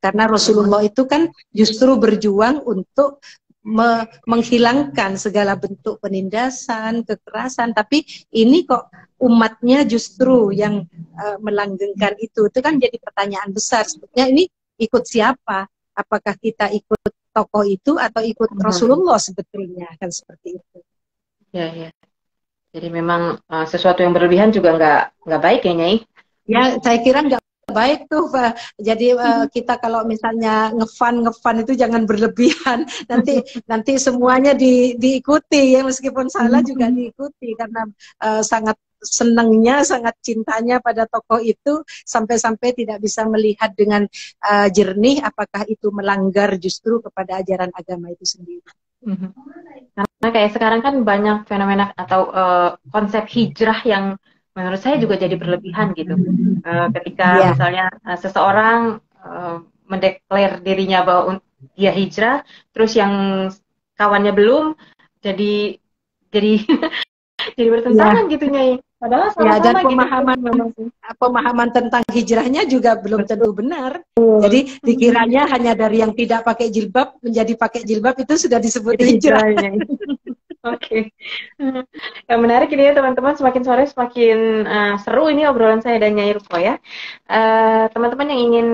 Karena Rasulullah itu kan justru berjuang untuk menghilangkan segala bentuk penindasan, kekerasan, tapi ini kok umatnya justru yang melanggengkan itu. Itu kan jadi pertanyaan besar. Sebetulnya ini ikut siapa? Apakah kita ikut tokoh itu atau ikut Rasulullah sebetulnya, kan seperti itu. Ya. Jadi memang sesuatu yang berlebihan juga nggak baik ya, Nyai? Ya, saya kira nggak baik tuh, Pak. Jadi kita kalau misalnya ngefan itu jangan berlebihan. Nanti semuanya diikuti ya, meskipun salah juga diikuti karena sangat senangnya, sangat cintanya pada tokoh itu sampai-sampai tidak bisa melihat dengan jernih apakah itu melanggar justru kepada ajaran agama itu sendiri. Karena kayak sekarang kan banyak fenomena atau konsep hijrah yang menurut saya juga jadi berlebihan gitu. Ketika misalnya seseorang mendeklar dirinya bahwa dia hijrah, terus yang kawannya belum, jadi jadi bertentangan gitu, Nyai. Padahal dan sama-sama pemahaman tentang hijrahnya juga belum tentu benar. Jadi dikiranya hanya dari yang tidak pakai jilbab menjadi pakai jilbab itu sudah disebut hijrah. Oke. Yang menarik ini ya teman-teman, semakin sore semakin seru ini obrolan saya dan Nyai Ruko ya. Teman-teman yang ingin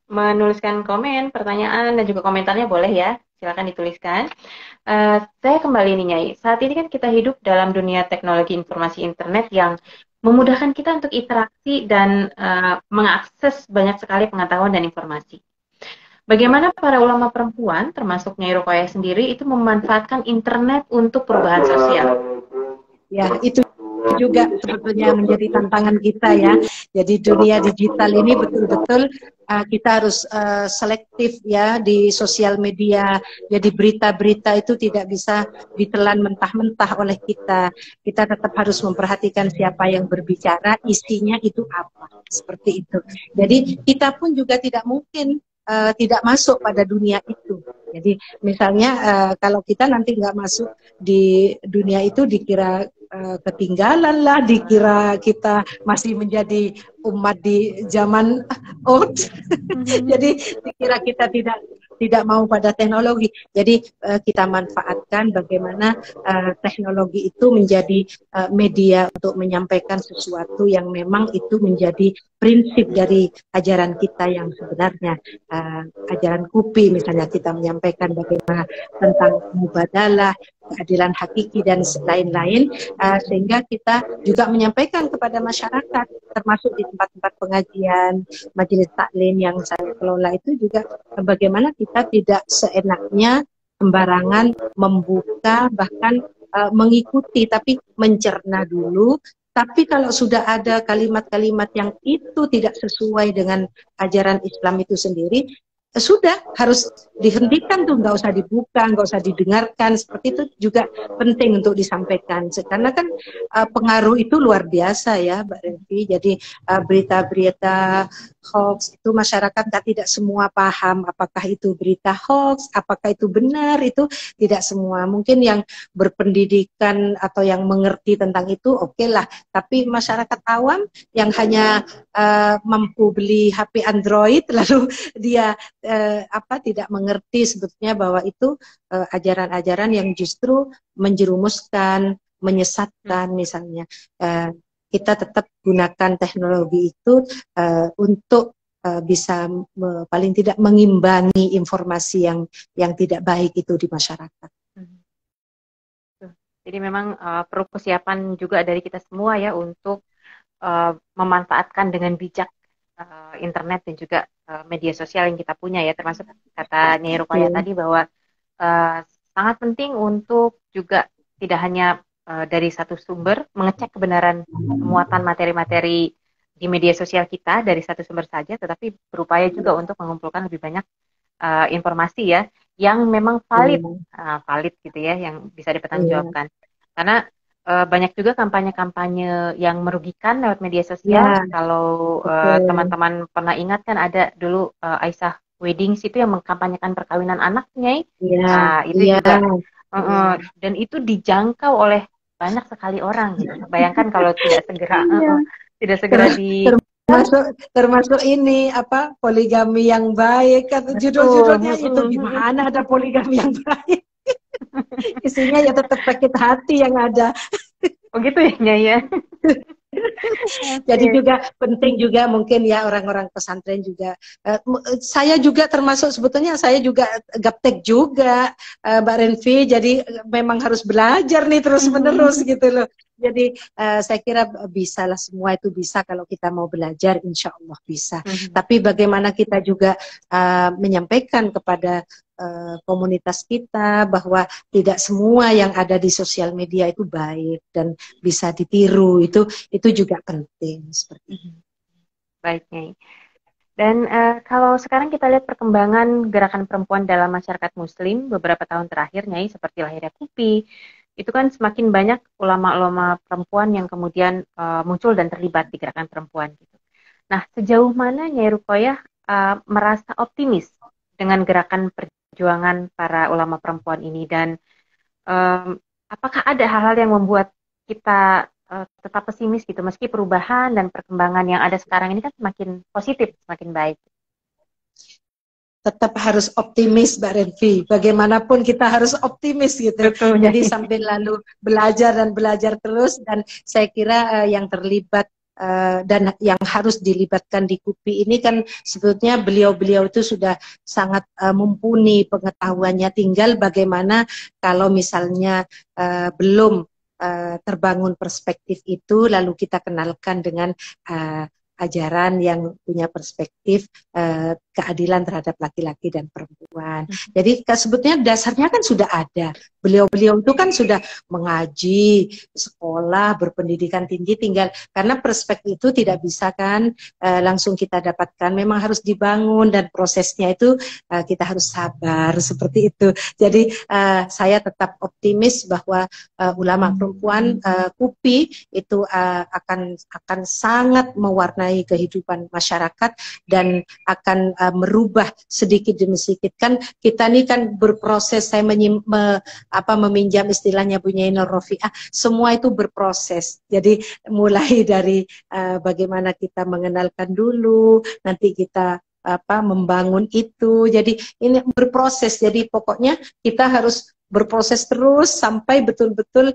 menuliskan komen, pertanyaan dan juga komentarnya boleh ya, silakan dituliskan. Saya kembali nih Nyai, saat ini kan kita hidup dalam dunia teknologi informasi internet yang memudahkan kita untuk interaksi dan mengakses banyak sekali pengetahuan dan informasi. Bagaimana para ulama perempuan, termasuk Nyai Ruqayyah sendiri, itu memanfaatkan internet untuk perubahan sosial? Ya, itu juga sebetulnya menjadi tantangan kita ya. Jadi dunia digital ini betul-betul kita harus selektif ya di sosial media. Jadi berita-berita itu tidak bisa ditelan mentah-mentah oleh kita. Kita tetap harus memperhatikan siapa yang berbicara, isinya itu apa. Seperti itu. Jadi kita pun juga tidak mungkin tidak masuk pada dunia itu. Jadi misalnya kalau kita nanti nggak masuk di dunia itu dikira ketinggalan lah, dikira kita masih menjadi umat di zaman old. Jadi dikira kita tidak mau pada teknologi. Jadi kita manfaatkan bagaimana teknologi itu menjadi media untuk menyampaikan sesuatu yang memang itu menjadi prinsip dari ajaran kita yang sebenarnya. Ajaran KUPI misalnya kita menyampaikan bagaimana tentang mubadalah, keadilan hakiki dan lain-lain, sehingga kita juga menyampaikan kepada masyarakat, termasuk di tempat-tempat pengajian, majelis taklim yang saya kelola itu juga bagaimana kita tidak seenaknya sembarangan membuka bahkan mengikuti, tapi mencerna dulu. Tapi kalau sudah ada kalimat-kalimat yang itu tidak sesuai dengan ajaran Islam itu sendiri, sudah harus dihentikan tuh, nggak usah dibuka, nggak usah didengarkan. Seperti itu juga penting untuk disampaikan karena kan pengaruh itu luar biasa ya Mbak Revi. Jadi berita-berita hoax itu masyarakat tidak semua paham apakah itu berita hoax, apakah itu benar, itu tidak semua. Mungkin yang berpendidikan atau yang mengerti tentang itu oke lah, tapi masyarakat awam yang hanya mampu beli HP Android lalu dia tidak mengerti sebetulnya bahwa itu ajaran-ajaran yang justru menjerumuskan, menyesatkan misalnya. Kita tetap gunakan teknologi itu untuk bisa paling tidak mengimbangi informasi yang tidak baik itu di masyarakat. Jadi memang perlu persiapan juga dari kita semua ya untuk memanfaatkan dengan bijak internet dan juga media sosial yang kita punya ya, termasuk kata Nyai Ruqayyah tadi bahwa sangat penting untuk juga tidak hanya dari satu sumber mengecek kebenaran muatan materi-materi di media sosial kita dari satu sumber saja, tetapi berupaya juga untuk mengumpulkan lebih banyak informasi ya yang memang valid gitu ya, yang bisa dipertanggungjawabkan. Karena banyak juga kampanye-kampanye yang merugikan lewat media sosial. Kalau teman-teman pernah ingat kan ada dulu Aisyah Weddings itu yang mengkampanyekan perkawinan anaknya. Itu juga dan itu dijangkau oleh banyak sekali orang. Bayangkan kalau tidak segera di termasuk ini poligami yang baik, kata judul-judulnya itu gimana ada poligami yang baik. Isinya ya tetap sakit hati yang ada. Oh gitu ya. Jadi juga penting juga mungkin ya orang-orang pesantren juga. Saya juga termasuk, sebetulnya saya juga gaptek juga Mbak Renvi. Jadi memang harus belajar nih terus-menerus gitu loh. Jadi saya kira bisa lah, semua itu bisa kalau kita mau belajar, insya Allah bisa. Tapi bagaimana kita juga menyampaikan kepada komunitas kita bahwa tidak semua yang ada di sosial media itu baik dan bisa ditiru, itu juga penting seperti itu. Baik, Nyai. Dan kalau sekarang kita lihat perkembangan gerakan perempuan dalam masyarakat Muslim beberapa tahun terakhir, Nyai, seperti lahirnya KUPI, itu kan semakin banyak ulama-ulama perempuan yang kemudian muncul dan terlibat di gerakan perempuan. Gitu. Nah, sejauh mana Nyai Ruqayyah merasa optimis dengan gerakan perjuangan para ulama perempuan ini, dan apakah ada hal-hal yang membuat kita tetap pesimis gitu, meski perubahan dan perkembangan yang ada sekarang ini kan semakin positif, semakin baik? Tetap harus optimis, Mbak Renvi. Bagaimanapun kita harus optimis gitu. Betul, jadi sambil lalu belajar dan belajar terus, dan saya kira yang terlibat dan yang harus dilibatkan di KUPI ini kan sebetulnya beliau-beliau itu sudah sangat mumpuni pengetahuannya. Tinggal bagaimana kalau misalnya belum terbangun perspektif itu, lalu kita kenalkan dengan ajaran yang punya perspektif keadilan terhadap laki-laki dan perempuan. Jadi sebetulnya dasarnya kan sudah ada. Beliau-beliau itu kan sudah mengaji, sekolah, berpendidikan tinggi, tinggal karena perspektif itu tidak bisa kan langsung kita dapatkan. Memang harus dibangun, dan prosesnya itu kita harus sabar seperti itu. Jadi saya tetap optimis bahwa ulama perempuan KUPI itu akan sangat mewarnai kehidupan masyarakat dan akan merubah sedikit demi sedikit. Kan kita ini kan berproses. Saya meminjam istilahnya Bu Nyai Nur Rofiah, semua itu berproses. Jadi mulai dari bagaimana kita mengenalkan dulu, nanti kita membangun itu. Jadi ini berproses. Jadi pokoknya kita harus berproses terus sampai betul-betul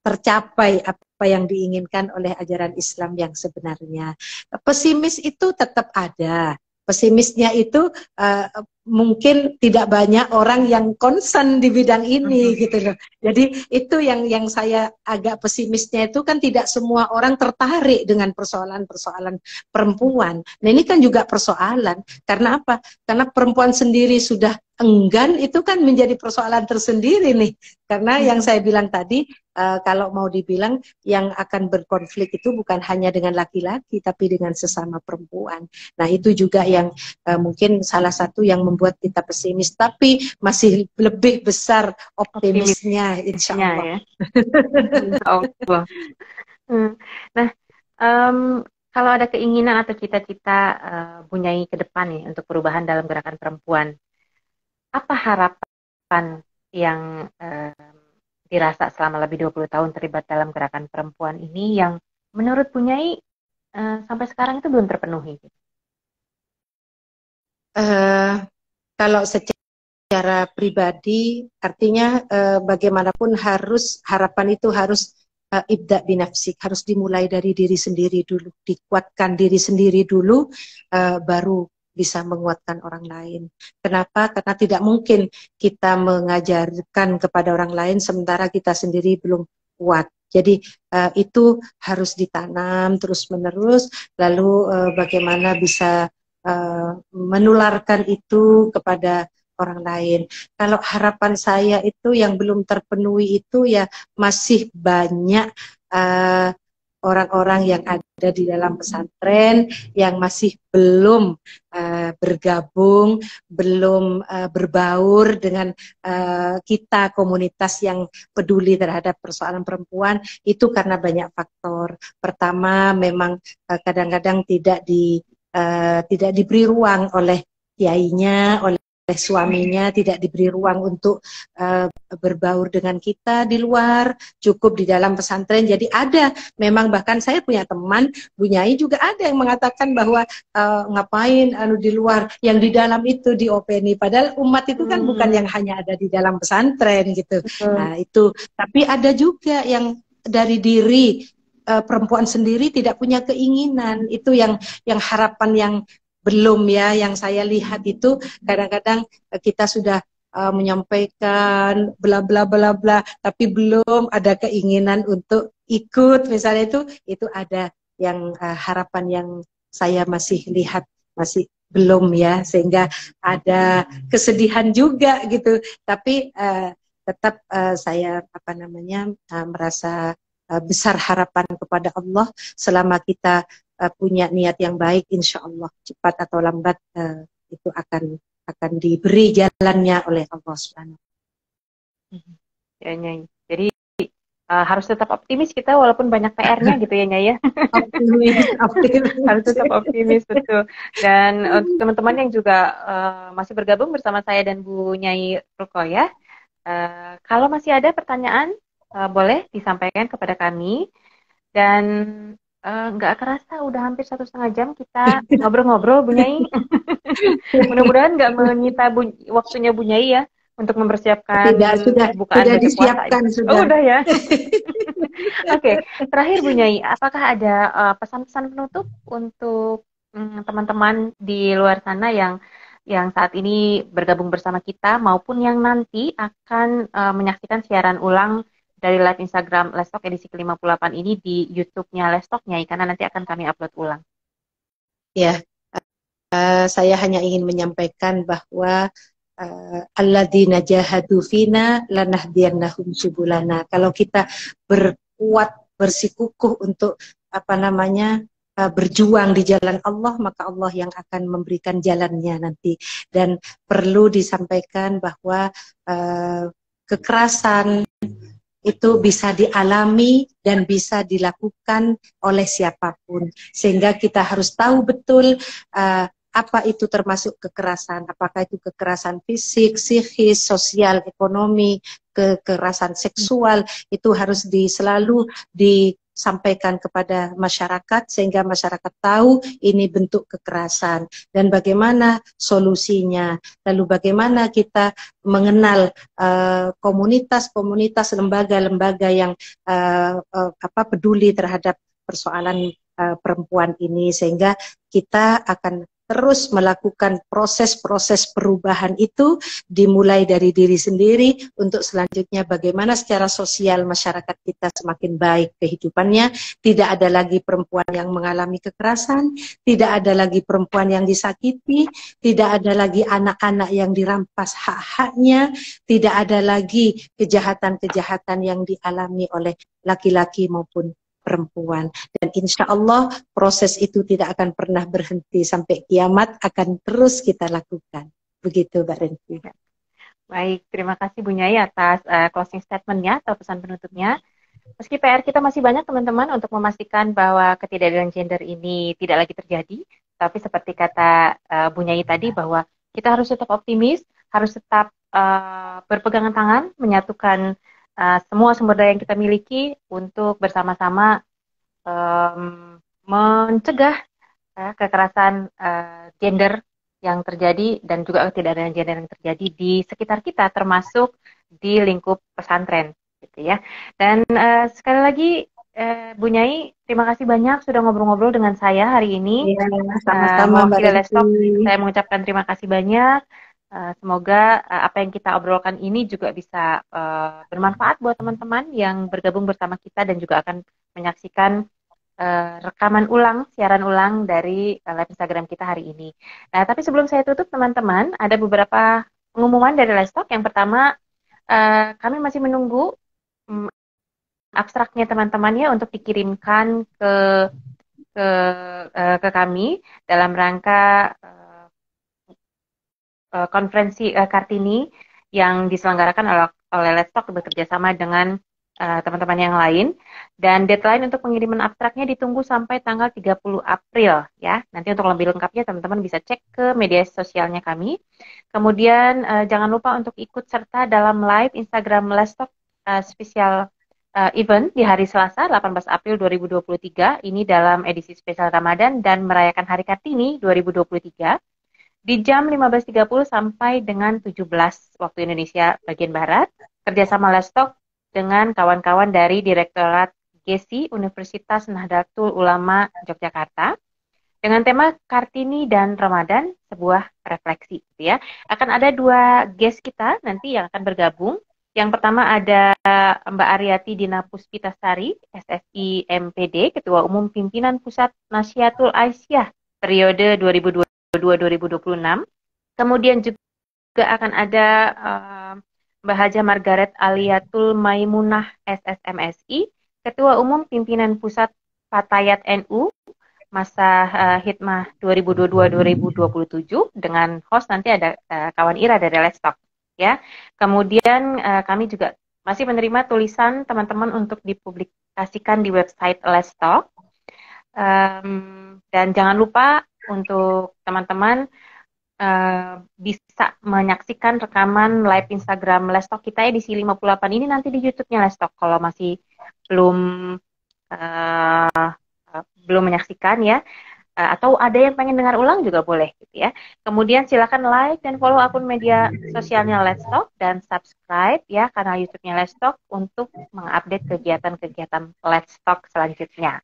tercapai apa yang diinginkan oleh ajaran Islam yang sebenarnya. Pesimis itu tetap ada. Pesimisnya itu mungkin tidak banyak orang yang concern di bidang ini gitu loh. Jadi itu yang saya agak pesimisnya, itu kan tidak semua orang tertarik dengan persoalan-persoalan perempuan. Nah ini kan juga persoalan. Karena apa? Karena perempuan sendiri sudah enggan, itu kan menjadi persoalan tersendiri nih. Karena yang saya bilang tadi, kalau mau dibilang yang akan berkonflik itu bukan hanya dengan laki-laki, tapi dengan sesama perempuan. Nah itu juga yang mungkin salah satu yang membuat kita pesimis, tapi masih lebih besar optimisnya, insya Allah. Ya. Insya Allah. Nah, kalau ada keinginan atau cita-cita Bu Nyai ke depan nih untuk perubahan dalam gerakan perempuan, apa harapan yang dirasa selama lebih 20 tahun terlibat dalam gerakan perempuan ini yang menurut Bu Nyai sampai sekarang itu belum terpenuhi? Kalau secara pribadi, artinya bagaimanapun harapan itu harus ibda binafsik, harus dimulai dari diri sendiri dulu, dikuatkan diri sendiri dulu, baru bisa menguatkan orang lain. Kenapa? Karena tidak mungkin kita mengajarkan kepada orang lain sementara kita sendiri belum kuat. Jadi itu harus ditanam terus-menerus, lalu bagaimana bisa menularkan itu kepada orang lain. Kalau harapan saya itu yang belum terpenuhi itu ya masih banyak orang-orang yang ada di dalam pesantren yang masih belum bergabung, belum berbaur dengan kita komunitas yang peduli terhadap persoalan perempuan, itu karena banyak faktor. Pertama, memang kadang-kadang tidak diberi ruang oleh kiainya, oleh suaminya, tidak diberi ruang untuk berbaur dengan kita di luar, cukup di dalam pesantren. Jadi ada, memang bahkan saya punya teman, Bu Nyai juga ada yang mengatakan bahwa ngapain di luar, yang di dalam itu diopeni. Padahal umat itu kan bukan yang hanya ada di dalam pesantren gitu. Nah itu, tapi ada juga yang dari diri perempuan sendiri tidak punya keinginan. Itu yang harapan yang belum ya, yang saya lihat itu kadang-kadang kita sudah menyampaikan bla bla bla bla, tapi belum ada keinginan untuk ikut misalnya itu ada yang harapan yang saya masih lihat masih belum ya, sehingga ada kesedihan juga gitu. Tapi tetap saya apa namanya merasa besar harapan kepada Allah selama kita punya niat yang baik, insya Allah cepat atau lambat itu akan diberi jalannya oleh Allah Subhanahu. Ya, Nyai. Jadi harus tetap optimis kita walaupun banyak PR-nya gitu ya, Nyai ya. Optimis, Harus optimis. tetap optimis, betul. Dan untuk teman-teman yang juga masih bergabung bersama saya dan Bu Nyai Rukoyah, kalau masih ada pertanyaan, boleh disampaikan kepada kami. Dan nggak kerasa udah hampir 1,5 jam kita ngobrol-ngobrol, Bu Nyai. Mudah-mudahan nggak menyita waktunya Bu Nyai ya untuk mempersiapkan Tidak, bukaan sudah baca puasa disiapkan ini. Oh, sudah. udah ya. Oke, terakhir Bu Nyai, apakah ada pesan-pesan penutup untuk teman-teman di luar sana yang saat ini bergabung bersama kita maupun yang nanti akan menyaksikan siaran ulang dari live Instagram Lestok edisi ke-58 ini di YouTube-nya Lestok Nyai, karena nanti akan kami upload ulang. Ya, saya hanya ingin menyampaikan bahwa alladzina jahadu fina lanahdiyannahum subulana. Kalau kita berkuat bersikukuh untuk apa namanya berjuang di jalan Allah, maka Allah yang akan memberikan jalannya nanti. Dan perlu disampaikan bahwa kekerasan itu bisa dialami dan bisa dilakukan oleh siapapun, sehingga kita harus tahu betul apa itu termasuk kekerasan, apakah itu kekerasan fisik, psikis, sosial, ekonomi, kekerasan seksual, itu harus selalu disampaikan kepada masyarakat sehingga masyarakat tahu ini bentuk kekerasan dan bagaimana solusinya, lalu bagaimana kita mengenal komunitas-komunitas, lembaga-lembaga yang peduli terhadap persoalan perempuan ini, sehingga kita akan terus melakukan proses-proses perubahan itu dimulai dari diri sendiri untuk selanjutnya bagaimana secara sosial masyarakat kita semakin baik kehidupannya, tidak ada lagi perempuan yang mengalami kekerasan, tidak ada lagi perempuan yang disakiti, tidak ada lagi anak-anak yang dirampas hak-haknya, tidak ada lagi kejahatan-kejahatan yang dialami oleh laki-laki maupun perempuan. Dan insya Allah proses itu tidak akan pernah berhenti sampai kiamat, akan terus kita lakukan. Begitu Mbak Renzi. Baik, terima kasih Bu Nyai atas closing statement-nya atau pesan penutupnya. Meski PR kita masih banyak teman-teman untuk memastikan bahwa ketidakadilan gender ini tidak lagi terjadi, tapi seperti kata Bu Nyai tadi bahwa kita harus tetap optimis, harus tetap berpegangan tangan, menyatukan semua sumber daya yang kita miliki untuk bersama-sama mencegah kekerasan gender yang terjadi dan juga ketidakadilan gender yang terjadi di sekitar kita, termasuk di lingkup pesantren, gitu ya. Dan sekali lagi Bu Nyai, terima kasih banyak sudah ngobrol-ngobrol dengan saya hari ini. Ya, sama-sama Mbak Mewakili Renzi. Lestok, saya mengucapkan terima kasih banyak. Semoga apa yang kita obrolkan ini juga bisa bermanfaat buat teman-teman yang bergabung bersama kita dan juga akan menyaksikan rekaman ulang, siaran ulang dari live Instagram kita hari ini. Nah, tapi sebelum saya tutup teman-teman, ada beberapa pengumuman dari Lestok. Yang pertama, kami masih menunggu abstraknya teman-teman ya untuk dikirimkan ke ke kami dalam rangka konferensi Kartini yang diselenggarakan oleh Lestok bekerja sama dengan teman-teman yang lain. Dan deadline untuk pengiriman abstraknya ditunggu sampai tanggal 30 April ya. Nanti untuk lebih lengkapnya teman-teman bisa cek ke media sosialnya kami. Kemudian jangan lupa untuk ikut serta dalam live Instagram Lestok spesial event di hari Selasa 18 April 2023. Ini dalam edisi spesial Ramadan dan merayakan Hari Kartini 2023. Di jam 15.30 sampai dengan 17 waktu Indonesia bagian Barat, kerjasama Lestok dengan kawan-kawan dari Direktorat GESI Universitas Nahdlatul Ulama Yogyakarta. dengan tema Kartini dan Ramadan, sebuah refleksi gitu ya. Akan ada dua guest kita nanti yang akan bergabung. Yang pertama ada Mbak Aryati Dina Puspitasari, SSI MPD, Ketua Umum Pimpinan Pusat Nasyatul Aisyah periode 2022-2026. Kemudian juga akan ada Mbak Haja Margaret Aliatul Maimunah SSMSI, Ketua Umum Pimpinan Pusat Fatayat NU masa Hikmah 2022-2027 dengan host nanti ada kawan Ira dari Lestok ya. Kemudian kami juga masih menerima tulisan teman-teman untuk dipublikasikan di website Lestok. Dan jangan lupa untuk teman-teman bisa menyaksikan rekaman live Instagram Lestok kita edisi 58 ini nanti di YouTube-nya Lestok kalau masih belum belum menyaksikan ya, atau ada yang pengen dengar ulang juga boleh gitu ya. Kemudian silakan like dan follow akun media sosialnya Let's Talk dan subscribe ya kanal YouTube-nya Let's Talk untuk mengupdate kegiatan-kegiatan Let's Talk selanjutnya.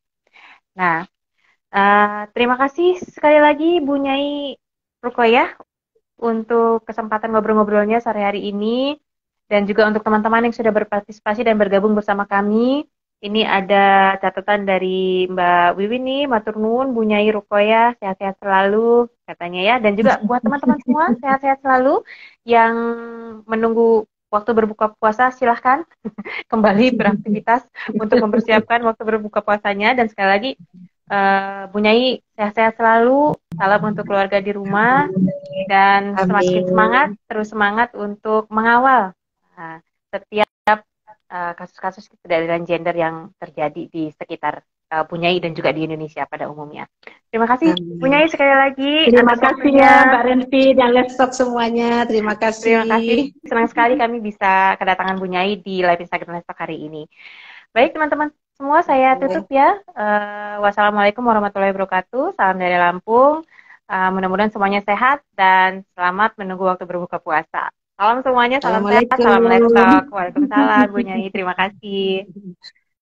Nah, terima kasih sekali lagi Bu Nyai Rukoyah untuk kesempatan ngobrol-ngobrolnya sore hari ini dan juga untuk teman-teman yang sudah berpartisipasi dan bergabung bersama kami. Ini ada catatan dari Mbak Wiwi nih, matur nuwun Bu Nyai Rukoyah, sehat-sehat selalu katanya ya. Dan juga buat teman-teman semua, sehat-sehat selalu. Yang menunggu waktu berbuka puasa, silahkan kembali beraktivitas untuk mempersiapkan waktu berbuka puasanya. Dan sekali lagi, Bu Nyai sehat-sehat selalu, salam untuk keluarga di rumah, dan semakin semangat, terus semangat untuk mengawal setiap kasus-kasus ketidakadilan gender yang terjadi di sekitar Bu Nyai dan juga di Indonesia pada umumnya. Terima kasih Bu Nyai sekali lagi. Terima kasih ya Mbak Renvi dan Lestok semuanya. Terima kasih. Terima kasih. Senang sekali kami bisa kedatangan Bu Nyai di live Instagram Lestok hari ini. Baik teman-teman semua, saya tutup ya. Wassalamualaikum warahmatullahi wabarakatuh. Salam dari Lampung. Mudah-mudahan semuanya sehat dan selamat menunggu waktu berbuka puasa. Salam semuanya, salam sehat, salam Lestok. Waalaikumsalam Bu Nyai, terima kasih.